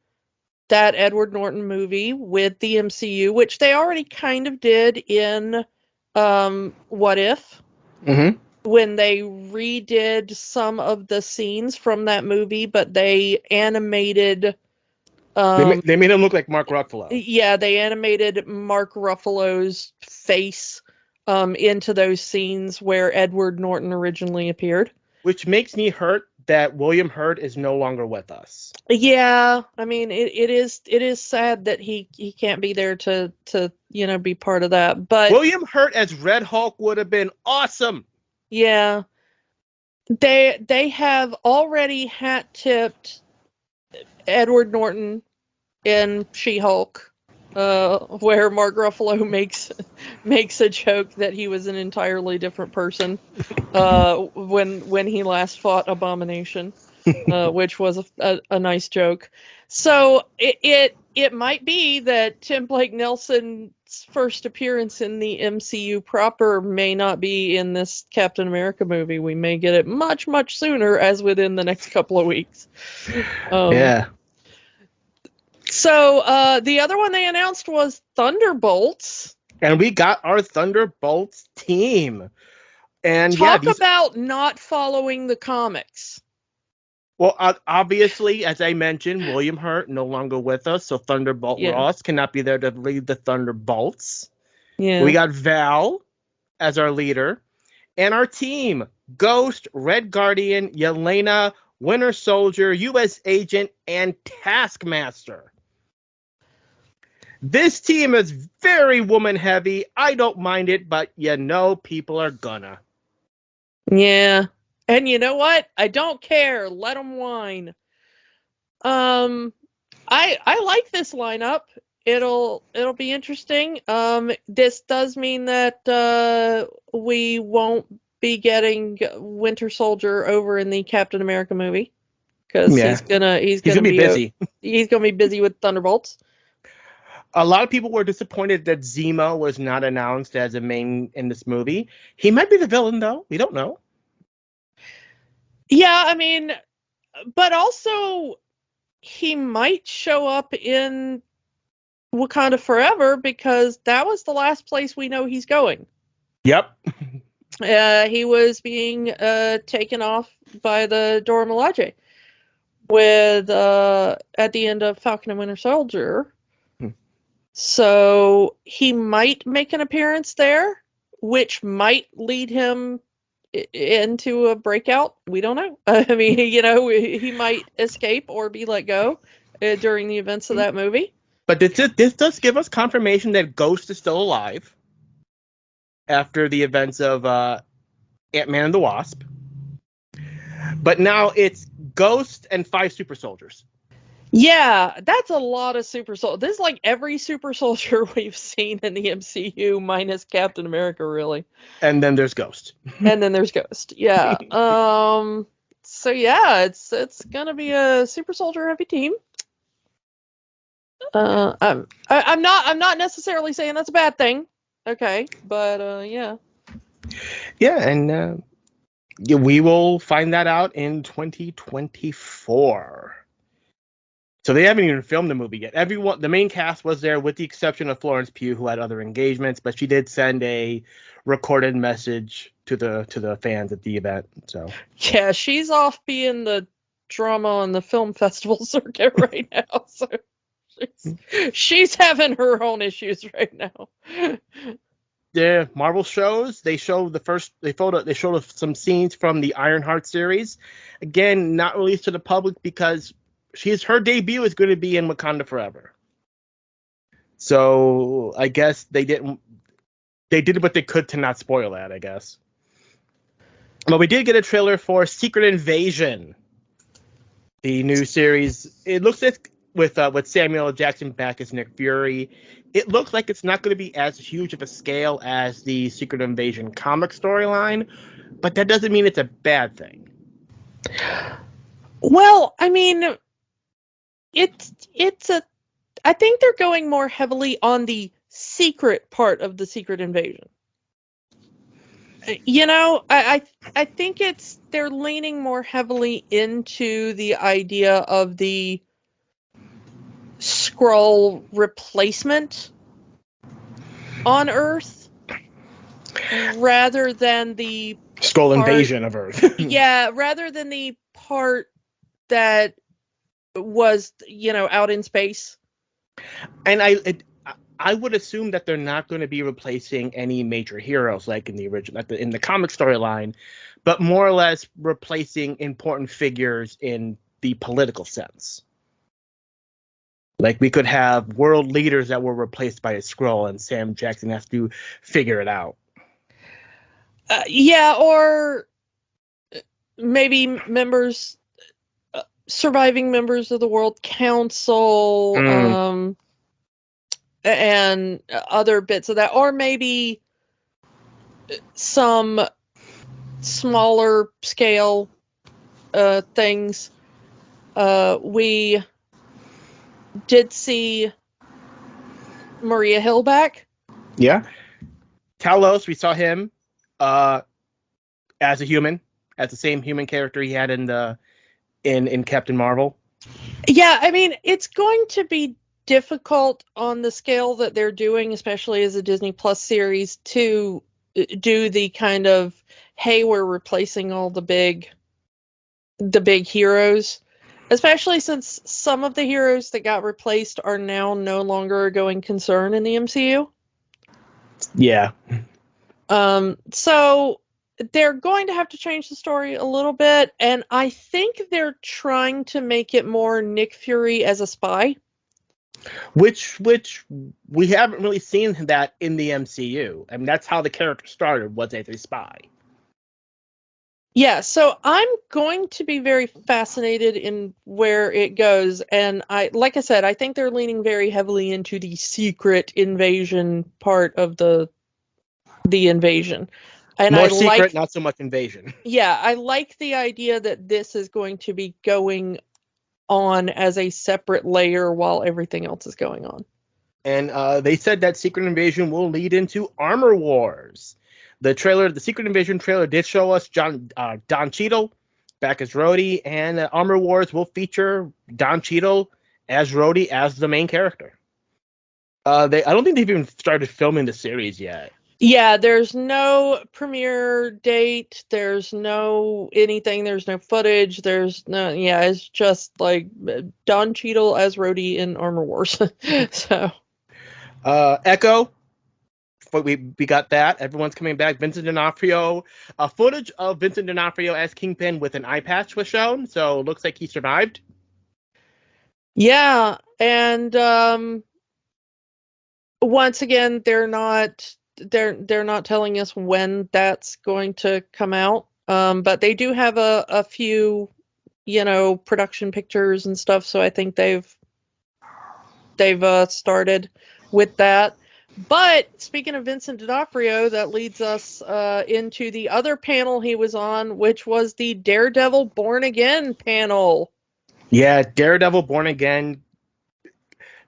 that Edward Norton movie with the MCU, which they already kind of did in What If? Mm-hmm. When they redid some of the scenes from that movie, but they animated... they made him look like Mark Ruffalo. Yeah, they animated Mark Ruffalo's face into those scenes where Edward Norton originally appeared. Which makes me hurt that William Hurt is no longer with us. Yeah, I mean it is sad that he can't be there to be part of that. But William Hurt as Red Hulk would have been awesome. Yeah. They have already hat-tipped Edward Norton in She-Hulk, where Mark Ruffalo makes a joke that he was an entirely different person when he last fought Abomination, which was a nice joke. So it might be that Tim Blake Nelson's first appearance in the MCU proper may not be in this Captain America movie. We may get it much, much sooner, as within the next couple of weeks. Yeah. So the other one they announced was Thunderbolts. And we got our Thunderbolts team. And Talk about not following the comics. Well, obviously, as I mentioned, William Hurt no longer with us, so Thunderbolt Ross cannot be there to lead the Thunderbolts. Yeah. We got Val as our leader. And our team, Ghost, Red Guardian, Yelena, Winter Soldier, U.S. Agent, and Taskmaster. This team is very woman heavy. I don't mind it, but people are gonna. Yeah. And you know what? I don't care. Let them whine. I like this lineup. It'll be interesting. This does mean that we won't be getting Winter Soldier over in the Captain America movie, because he's gonna be busy. He's gonna be busy with Thunderbolts. A lot of people were disappointed that Zemo was not announced as a main in this movie. He might be the villain, though. We don't know. Yeah, I mean, but also he might show up in Wakanda Forever, because that was the last place we know he's going. Yep. He was being taken off by the Dora Milaje with at the end of Falcon and Winter Soldier. So he might make an appearance there, which might lead him into a breakout. We don't know. I mean, he might escape or be let go during the events of that movie. But this does give us confirmation that Ghost is still alive after the events of Ant-Man and the Wasp. But now it's Ghost and 5 super soldiers. Yeah, that's a lot of super soldiers. This is like every super soldier we've seen in the MCU minus Captain America, really. And then there's Ghost. Yeah. So yeah, it's gonna be a super soldier heavy team. I'm not necessarily saying that's a bad thing. Okay, but yeah. Yeah, and we will find that out in 2024. So they haven't even filmed the movie yet. The main cast was there, with the exception of Florence Pugh, who had other engagements, but she did send a recorded message to the fans at the event. So yeah, she's off being the drama on the film festival circuit right now. So she's having her own issues right now. The Marvel shows, they showed some scenes from the Ironheart series. Again, not released to the public because her debut is going to be in Wakanda Forever. So I guess they did what they could to not spoil that, I guess. But we did get a trailer for Secret Invasion, the new series. It looks like with Samuel L. Jackson back as Nick Fury, it looks like it's not going to be as huge of a scale as the Secret Invasion comic storyline, but that doesn't mean it's a bad thing. Well, I mean, I think they're going more heavily on the secret part of the Secret Invasion. I think they're leaning more heavily into the idea of the Skrull replacement on Earth rather than the Skrull invasion of Earth. Yeah, rather than the part that was, out in space. And I would assume that they're not going to be replacing any major heroes like in the original, in the comic storyline, but more or less replacing important figures in the political sense. Like we could have world leaders that were replaced by a Skrull, and Sam Jackson has to figure it out. Yeah, or maybe surviving members of the World Council, and other bits of that, or maybe some smaller scale things. We did see Maria Hill back. Yeah. Talos, we saw him as a human, as the same human character he had in Captain Marvel. Yeah, I mean, it's going to be difficult on the scale that they're doing, especially as a Disney Plus series, to do the kind of, hey, we're replacing all the big heroes, especially since some of the heroes that got replaced are now no longer a going concern in the MCU. Yeah. So they're going to have to change the story a little bit, and I think they're trying to make it more Nick Fury as a spy. Which we haven't really seen that in the MCU. I mean, that's how the character started, was as a spy. Yeah, so I'm going to be very fascinated in where it goes, and like I said, I think they're leaning very heavily into the secret invasion part of the invasion. And More secret, not so much invasion. Yeah, I like the idea that this is going to be going on as a separate layer while everything else is going on. And they said that Secret Invasion will lead into Armor Wars. The Secret Invasion trailer did show us Don Cheadle back as Rhodey, and Armor Wars will feature Don Cheadle as Rhodey as the main character. I don't think they've even started filming the series yet. Yeah, there's no premiere date. There's no anything. There's no footage. There's no. Yeah, it's just like Don Cheadle as Rhodey in Armor Wars. So, Echo. But we got that. Everyone's coming back. Vincent D'Onofrio. Footage of Vincent D'Onofrio as Kingpin with an eye patch was shown, so it looks like he survived. Yeah, and once again, they're not telling us when that's going to come out. But they do have a few, production pictures and stuff. So I think they've started with that. But speaking of Vincent D'Onofrio, that leads us into the other panel he was on, which was the Daredevil Born Again panel. Yeah, Daredevil Born Again.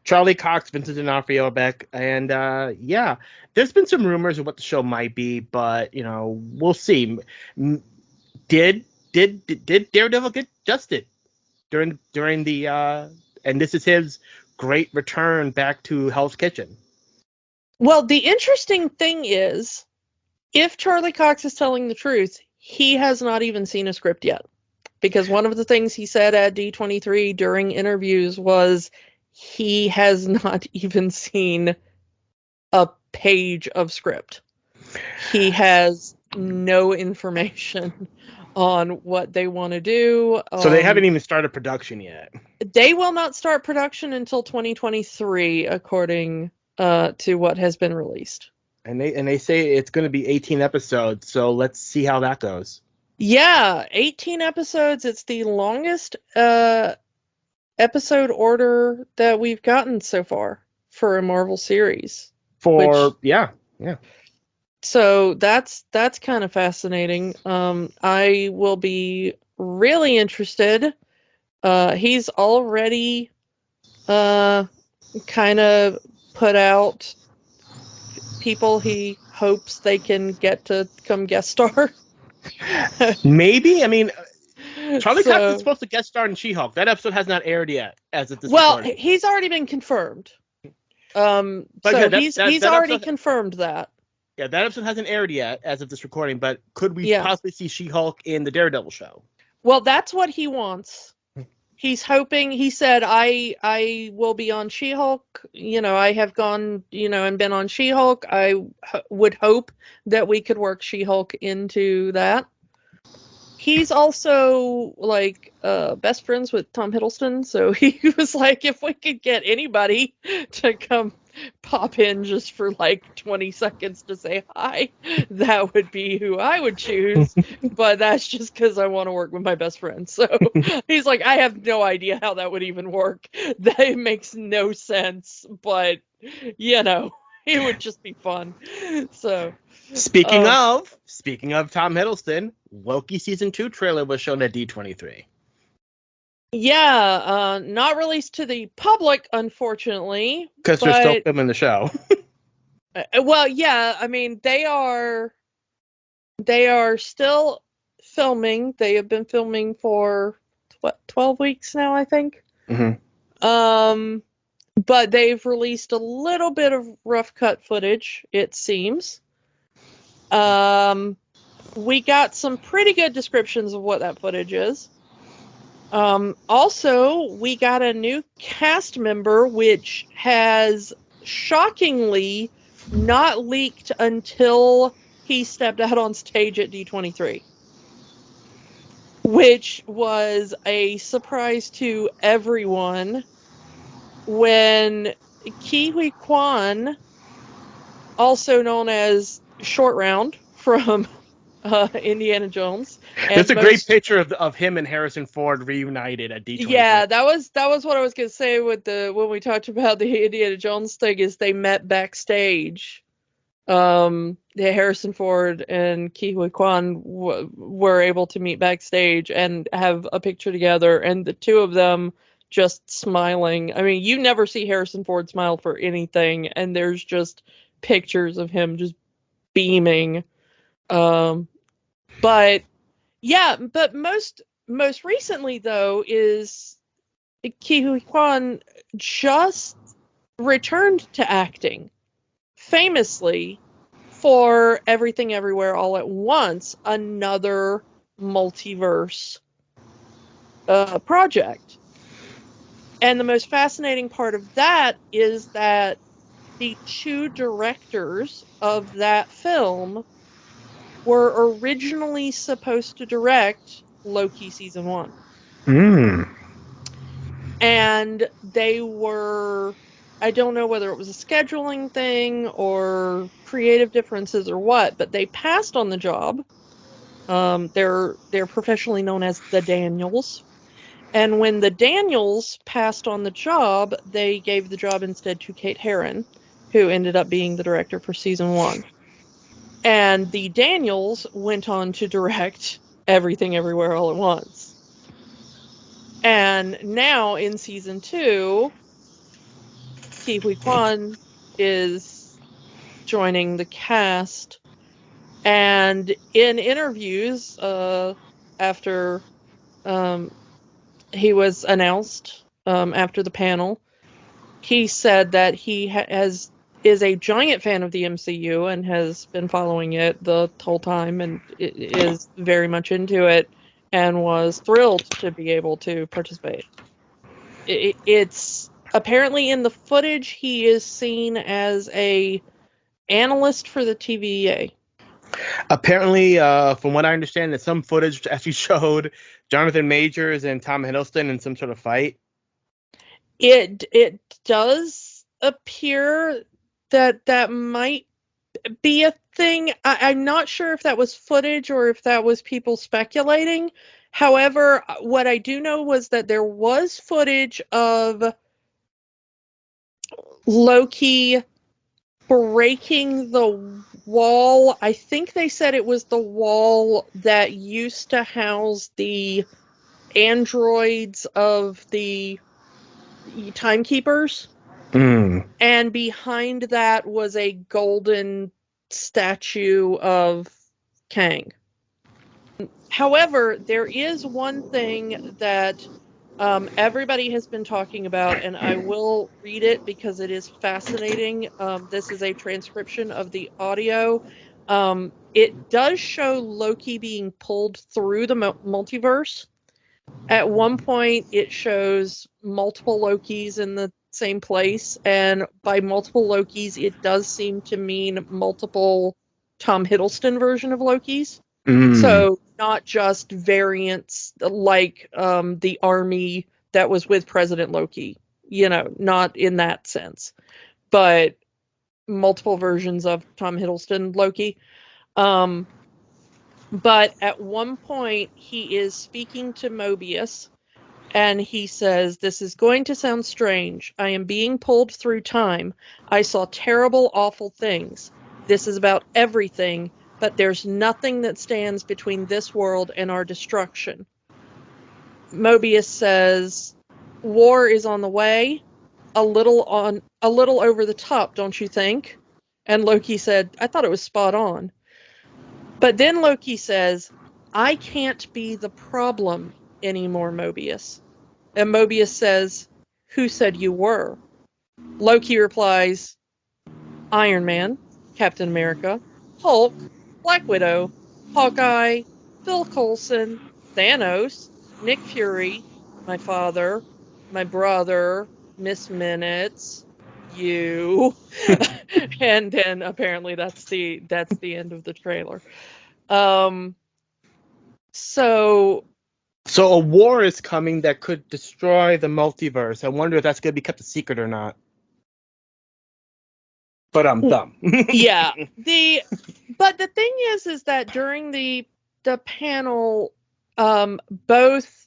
Charlie Cox, Vincent D'Onofrio back, and yeah, there's been some rumors of what the show might be, but we'll see. Did Daredevil get justed during the and this is his great return back to Hell's Kitchen? Well, the interesting thing is, if Charlie Cox is telling the truth, he has not even seen a script yet, because one of the things he said at D23 during interviews was he has not even seen a page of script. He has no information on what they want to do. So they haven't even started production yet. They will not start production until 2023, according to what has been released. And they say it's going to be 18 episodes, so let's see how that goes. Yeah, 18 episodes. It's the longest episode order that we've gotten so far for a Marvel series. Yeah. So that's kind of fascinating. I will be really interested. He's already kind of put out people he hopes they can get to come guest star. Maybe. I mean, Charlie Cox is supposed to guest star in She-Hulk. That episode has not aired yet, as of this recording. He's already been confirmed. He's already confirmed that. Yeah, that episode hasn't aired yet, as of this recording. But could we possibly see She-Hulk in the Daredevil show? Well, that's what he wants. He's hoping. He said, "I will be on She-Hulk. I have gone, and been on She-Hulk. I would hope that we could work She-Hulk into that." He's also best friends with Tom Hiddleston, so he was like, if we could get anybody to come pop in just for 20 seconds to say hi, that would be who I would choose. But that's just because I want to work with my best friend. So he's like, I have no idea how that would even work. That makes no sense, but it would just be fun. So speaking of Tom Hiddleston, Loki season 2 trailer was shown at D23. Yeah, not released to the public, unfortunately. Because they're still filming the show. Well, yeah, I mean, they are still filming. They have been filming for 12 weeks now, I think. Mm-hmm. But they've released a little bit of rough cut footage, it seems. We got some pretty good descriptions of what that footage is. Also, we got a new cast member, which has shockingly not leaked until he stepped out on stage at D23, which was a surprise to everyone when Ke Huy Quan, also known as Short Round from Indiana Jones, There's a great picture of him and Harrison Ford reunited at D23. Yeah, that was what I was gonna say with when we talked about the Indiana Jones thing, is they met backstage. Harrison Ford and Ke Huy Quan were able to meet backstage and have a picture together, and the two of them just smiling. I mean, you never see Harrison Ford smile for anything, and there's just pictures of him just beaming. But yeah, but most recently though is Ke Huy Quan just returned to acting, famously for Everything Everywhere All at Once, another multiverse project. And the most fascinating part of that is that the two directors of that film were originally supposed to direct Loki season 1. And they were, I don't know whether it was a scheduling thing or creative differences or what, but they passed on the job. They're professionally known as the Daniels. And when the Daniels passed on the job, they gave the job instead to Kate Herron, who ended up being the director for season 1. And the Daniels went on to direct Everything Everywhere All at Once. And now in season 2, Ke Huy Quan is joining the cast. And in interviews, after he was announced, after the panel, he said that he is a giant fan of the MCU and has been following it the whole time and is very much into it and was thrilled to be able to participate. It's apparently in the footage he is seen as a analyst for the TVA. Apparently, from what I understand, that some footage actually showed Jonathan Majors and Tom Hiddleston in some sort of fight. It does appear that might be a thing. I'm not sure if that was footage or if that was people speculating. However, what I do know was that there was footage of Loki breaking the wall. I think they said it was the wall that used to house the androids of the timekeepers. And behind that was a golden statue of Kang. However, there is one thing that everybody has been talking about, and I will read it because it is fascinating. This is a transcription of the audio. It does show Loki being pulled through the multiverse. At one point, it shows multiple Lokis in the same place, and by multiple Lokis, it does seem to mean multiple Tom Hiddleston version of Lokis. So not just variants like the army that was with President Loki, not in that sense, but multiple versions of Tom Hiddleston Loki. But at one point, he is speaking to Mobius, and he says, "This is going to sound strange. I am being pulled through time. I saw terrible, awful things. This is about everything, but there's nothing that stands between this world and our destruction." Mobius says, "War is on the way. A little over the top, don't you think?" And Loki said, "I thought it was spot on." But then Loki says, "I can't be the problem anymore, Mobius." And Mobius says, "Who said you were?" Loki replies, "Iron Man, Captain America, Hulk, Black Widow, Hawkeye, Phil Coulson, Thanos, Nick Fury, my father, my brother, Miss Minutes, you. And then apparently that's the end of the trailer. So a war is coming that could destroy the multiverse. I wonder if that's going to be kept a secret or not. But I'm dumb. Yeah. But the thing is that during the panel, both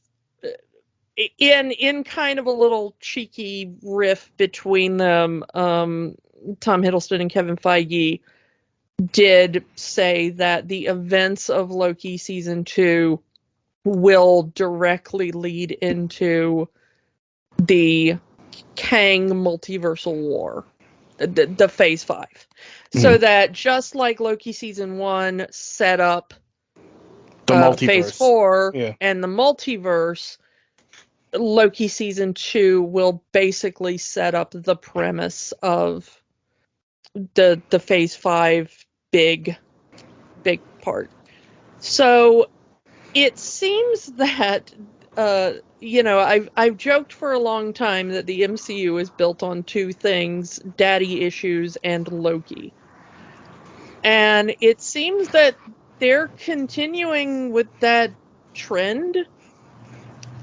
in kind of a little cheeky riff between them, Tom Hiddleston and Kevin Feige did say that the events of Loki season 2 will directly lead into the Kang multiversal war, the phase 5. So that just like Loki season 1 set up the multiverse. phase 4 and the multiverse, Loki season 2 will basically set up the premise of the phase 5 big part. So it seems that I've joked for a long time that the MCU is built on two things: daddy issues and Loki. And it seems that they're continuing with that trend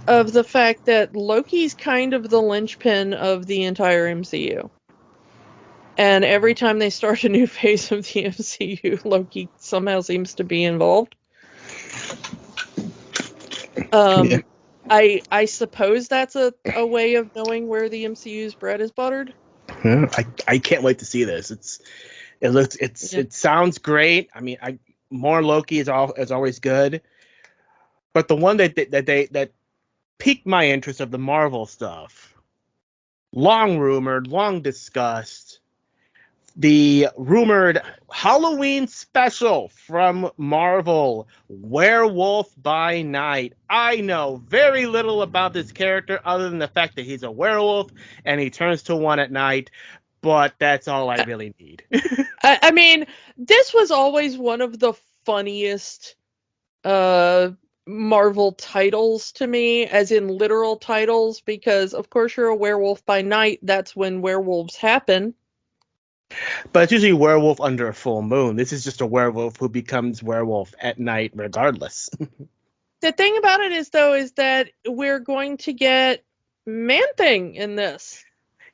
of the fact that Loki's kind of the linchpin of the entire MCU. And every time they start a new phase of the MCU, Loki somehow seems to be involved. I suppose that's a way of knowing where the MCU's bread is buttered. Yeah, I can't wait to see this. It sounds great. I mean, more Loki is always good. But the one that piqued my interest of the Marvel stuff, long rumored, long discussed, the rumored Halloween special from Marvel, Werewolf by Night. I know very little about this character other than the fact that he's a werewolf and he turns to one at night, but that's all I really need. I mean, this was always one of the funniest Marvel titles to me, as in literal titles, because of course you're a werewolf by night. That's when werewolves happen. But it's usually werewolf under a full moon. This is just a werewolf who becomes werewolf at night regardless. The thing about it is that we're going to get Man-Thing in this.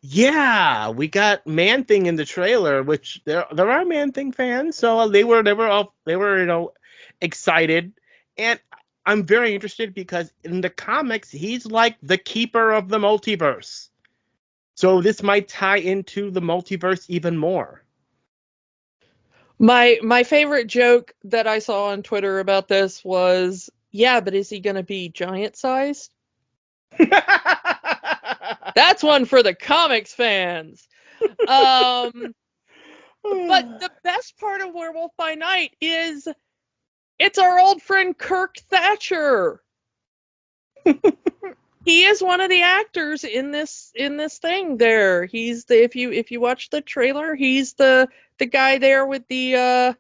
Yeah, we got Man-Thing in the trailer, which there are Man-Thing fans, so they were excited, and I'm very interested because in the comics he's like the keeper of the multiverse. So this might tie into the multiverse even more. My favorite joke that I saw on Twitter about this was, yeah, but is he going to be giant sized? That's one for the comics fans. But the best part of Werewolf by Night is it's our old friend Kirk Thatcher. He is one of the actors in this thing there. He's if you watch the trailer, he's the guy there with the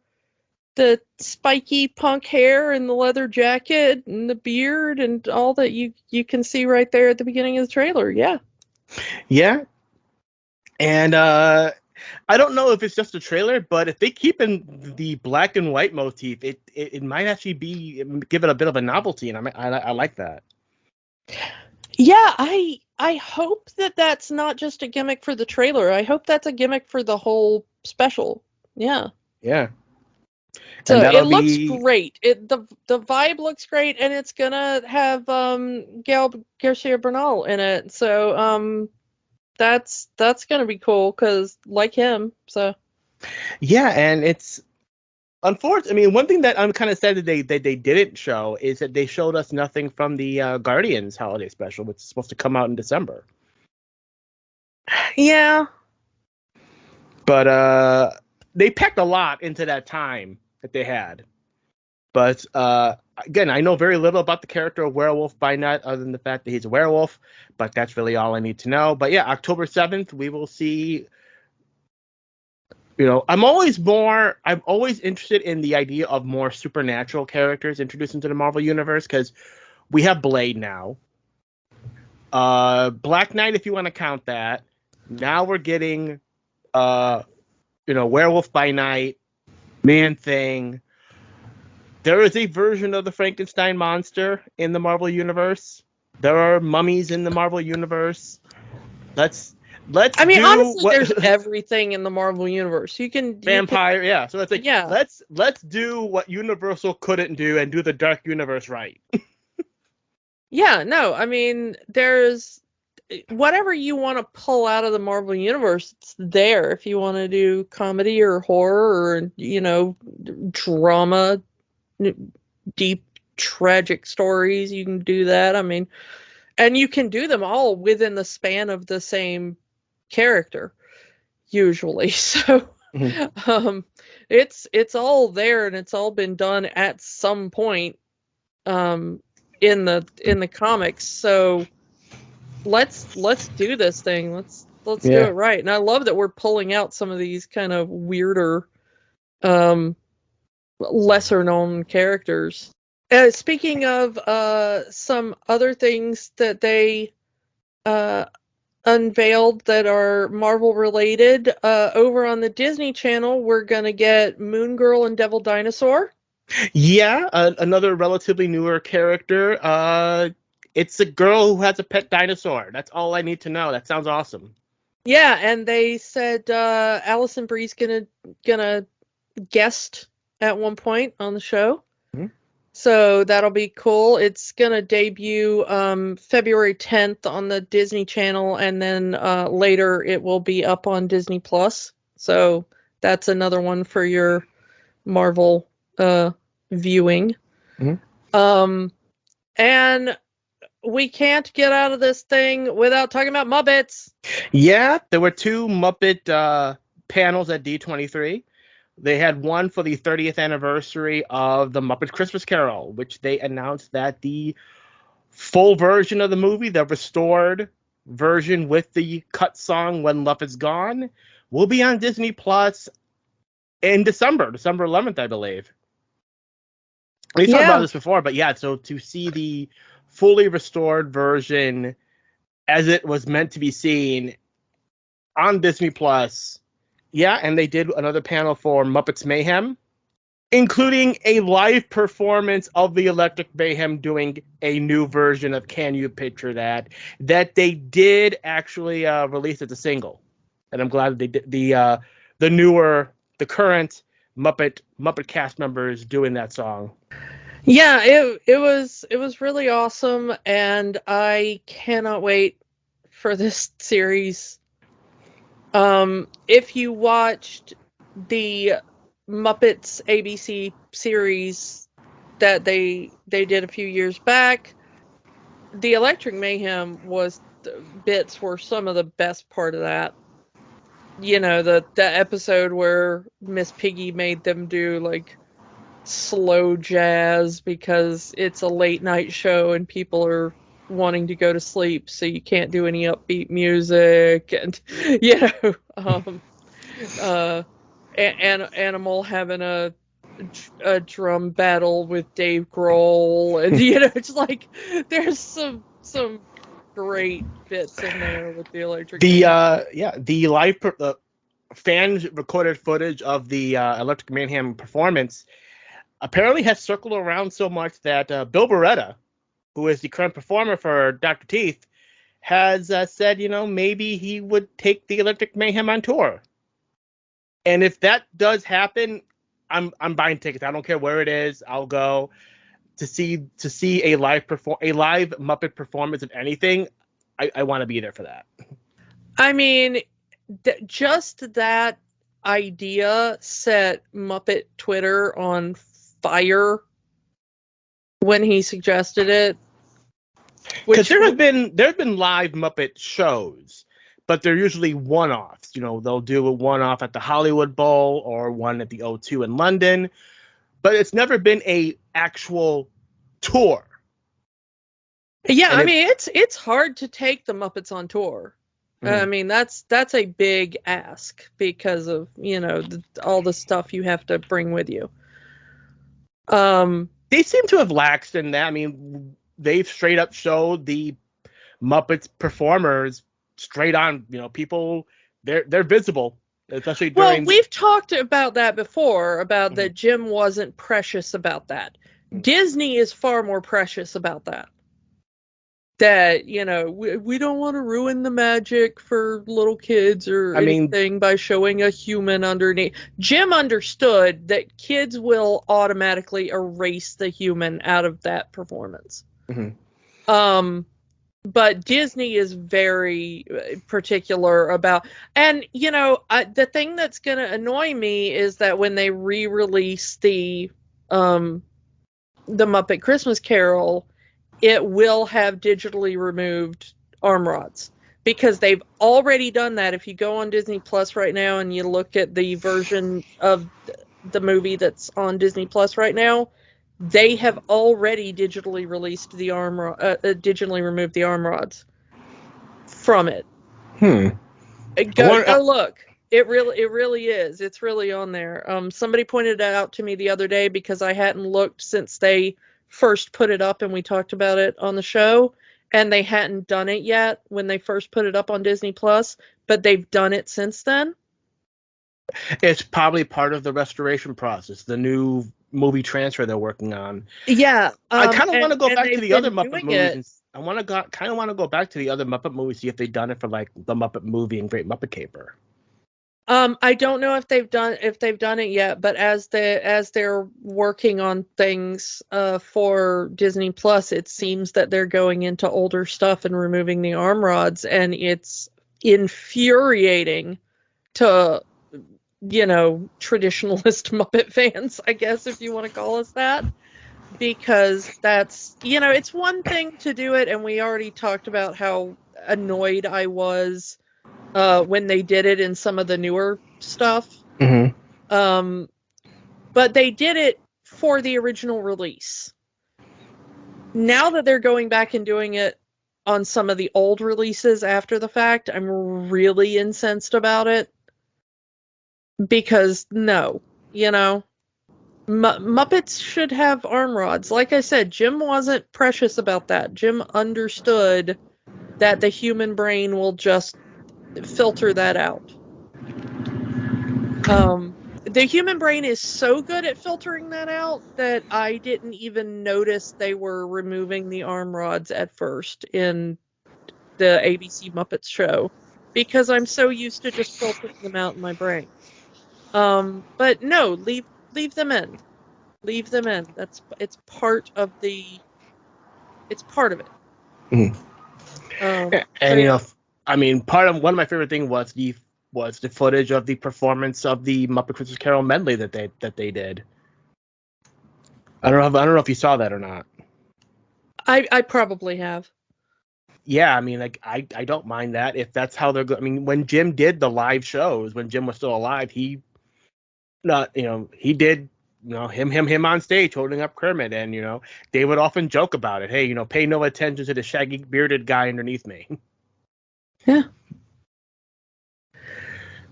spiky punk hair and the leather jacket and the beard and all that you can see right there at the beginning of the trailer. Yeah. Yeah. And I don't know if it's just a trailer, but if they keep in the black and white motif, it might actually give it a bit of a novelty, and I like that. Yeah, I hope that that's not just a gimmick for the trailer. I hope that's a gimmick for the whole special. Yeah. Yeah. So it looks great. The vibe looks great, and it's gonna have Gail Garcia Bernal in it. So that's gonna be cool because like him. So yeah, and it's unfortunate. I mean, one thing that I'm kind of sad that they didn't show is that they showed us nothing from the Guardians holiday special, which is supposed to come out in December. Yeah. But they packed a lot into that time that they had. But again, I know very little about the character of Werewolf by Night other than the fact that he's a werewolf, but that's really all I need to know. But yeah, October 7th, we will see. I'm always interested in the idea of more supernatural characters introduced into the Marvel Universe, because we have Blade now. Black Knight, if you want to count that. Now we're getting, Werewolf by Night, Man Thing. There is a version of the Frankenstein monster in the Marvel Universe. There are mummies in the Marvel Universe. Let's I mean, do honestly, what there's everything in the Marvel Universe. vampire, yeah. So that's like, yeah. let's do what Universal couldn't do and do the Dark Universe right. Yeah, no, I mean, there's whatever you want to pull out of the Marvel Universe, it's there. If you want to do comedy or horror or, drama, deep, tragic stories, you can do that. I mean, and you can do them all within the span of the same character, usually. So, Mhm. it's all there and it's all been done at some point, in the comics. So let's do this thing. Let's do Yeah. it right. And I love that we're pulling out some of these kind of weirder, lesser known characters. Speaking of some other things that they uh, unveiled that are Marvel related, over on the Disney Channel, we're gonna get Moon Girl and Devil Dinosaur. Yeah, another relatively newer character. It's a girl who has a pet dinosaur. That's all I need to know. That sounds awesome. Yeah, and they said Alison Brie's gonna guest at one point on the show. Mhm. So that'll be cool. It's gonna debut February 10th on the Disney Channel, and then later it will be up on Disney Plus. So that's another one for your Marvel viewing. Mhm. And we can't get out of this thing without talking about Muppets. Yeah, there were two Muppet panels at D23. They had one for the 30th anniversary of the Muppet Christmas Carol, which they announced that the full version of the movie, the restored version with the cut song When Love Is Gone, will be on Disney Plus in December 11th, I believe. We talked about Yeah. this before, but yeah, so to see the fully restored version as it was meant to be seen on Disney Plus, yeah, and they did another panel for Muppets Mayhem, including a live performance of the Electric Mayhem doing a new version of Can You Picture That they did actually release as a single, and I'm glad they did the current Muppet cast members doing that song. Yeah, it was really awesome, and I cannot wait for this series. If you watched the Muppets ABC series that they did a few years back, the Electric Mayhem was the bits were some of the best part of that. The episode where Miss Piggy made them do like slow jazz because it's a late night show and people are wanting to go to sleep, so you can't do any upbeat music, and uh Animal having a drum battle with Dave Grohl, and it's like there's some great bits in there with the Electric Man. The live fans recorded footage of the Electric Mayhem performance apparently has circled around so much that Bill Beretta, who is the current performer for Dr. Teeth, has said, maybe he would take the Electric Mayhem on tour. And if that does happen, I'm buying tickets. I don't care where it is. I'll go to see a live Muppet performance of anything. I want to be there for that. I mean, just that idea set Muppet Twitter on fire when he suggested it. Because there have been live Muppet shows, but they're usually one-offs. They'll do a one-off at the Hollywood Bowl or one at the O2 in London, but it's never been a actual tour. Yeah, I mean it's hard to take the Muppets on tour. I mean that's a big ask because of all the stuff you have to bring with you. They seem to have laxed in that. I mean, they've straight up showed the Muppets performers straight on. People, they're visible, especially Well, during. we've talked about that before, about Mhm. that Jim wasn't precious about that. Mhm. Disney is far more precious about that. That, we don't want to ruin the magic for little kids or I mean, anything by showing a human underneath. Jim understood that kids will automatically erase the human out of that performance. mhm. But Disney is very particular about, and the thing that's going to annoy me is that when they re-release the Muppet Christmas Carol, it will have digitally removed arm rods, because they've already done that. If you go on Disney Plus right now and you look at the version of the movie that's on Disney Plus right now, they have already digitally released the digitally removed the arm rods from it. Go look. It really is. It's really on there. Somebody pointed it out to me the other day because I hadn't looked since they first put it up and we talked about it on the show, and they hadn't done it yet when they first put it up on Disney Plus, but they've done it since then. It's probably part of the restoration process, the new movie transfer they're working on. Yeah. I kind of want to go and back to they've the other been Muppet doing movies, it. and I kind of want to go back to the other Muppet movies, see if they've done it for like the Muppet movie and Great Muppet Caper. I don't know if they've done it yet, but as they're working on things for Disney Plus, it seems that they're going into older stuff and removing the arm rods, and it's infuriating to traditionalist Muppet fans, I guess, if you want to call us that, because that's it's one thing to do it, and we already talked about how annoyed I was when they did it in some of the newer stuff. Mm-hmm. But they did it for the original release. Now that they're going back and doing it on some of the old releases after the fact, I'm really incensed about it. Because no, Muppets should have arm rods. Like I said, Jim wasn't precious about that. Jim understood that the human brain will just filter that out. The human brain is so good at filtering that out that I didn't even notice they were removing the arm rods at first in the ABC Muppets show, because I'm so used to just filtering them out in my brain. But no, leave them in. Leave them in. It's part of it. Mm-hmm. So And yeah. I mean, one of my favorite things was the footage of the performance of the Muppet Christmas Carol medley that they did. I don't know if you saw that or not. I probably have. Yeah, I mean, like I don't mind that if that's how they're going. I mean, when Jim did the live shows, when Jim was still alive, he did him on stage holding up Kermit, and they would often joke about it. Hey, pay no attention to the shaggy bearded guy underneath me. Yeah.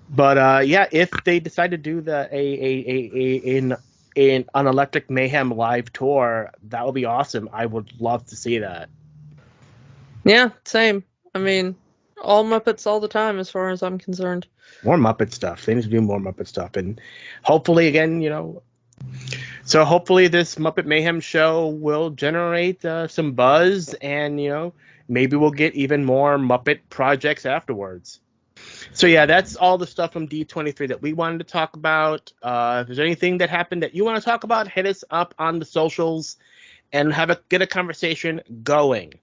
But yeah, if they decide to do an Electric Mayhem live tour, that would be awesome. I would love to see that. Yeah, same. I mean, all Muppets all the time as far as I'm concerned. More Muppet stuff. They need to do more Muppet stuff, and hopefully, again, so hopefully this Muppet Mayhem show will generate some buzz, and maybe we'll get even more Muppet projects afterwards. So yeah, that's all the stuff from D23 that we wanted to talk about. If there's anything that happened that you want to talk about, hit us up on the socials and get a conversation going.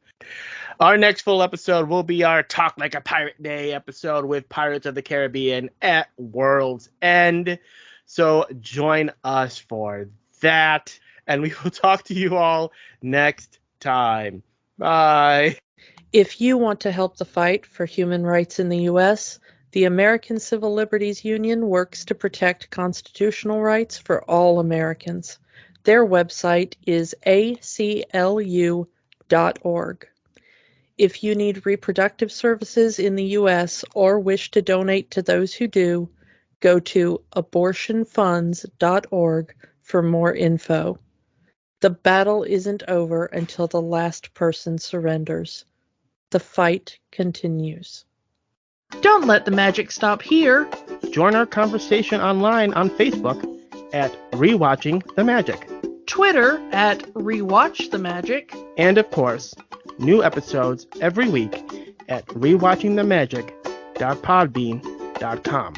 Our next full episode will be our Talk Like a Pirate Day episode with Pirates of the Caribbean at World's End. So join us for that, and we will talk to you all next time. Bye. If you want to help the fight for human rights in the U.S., the American Civil Liberties Union works to protect constitutional rights for all Americans. Their website is aclu.org. If you need reproductive services in the U.S. or wish to donate to those who do, go to abortionfunds.org for more info. The battle isn't over until the last person surrenders. The fight continues. Don't let the magic stop here. Join our conversation online on Facebook at Rewatching the Magic. Twitter at Rewatch the Magic. And of course, new episodes every week at rewatchingthemagic.podbean.com.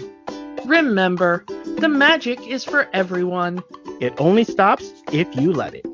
Remember, the magic is for everyone. It only stops if you let it.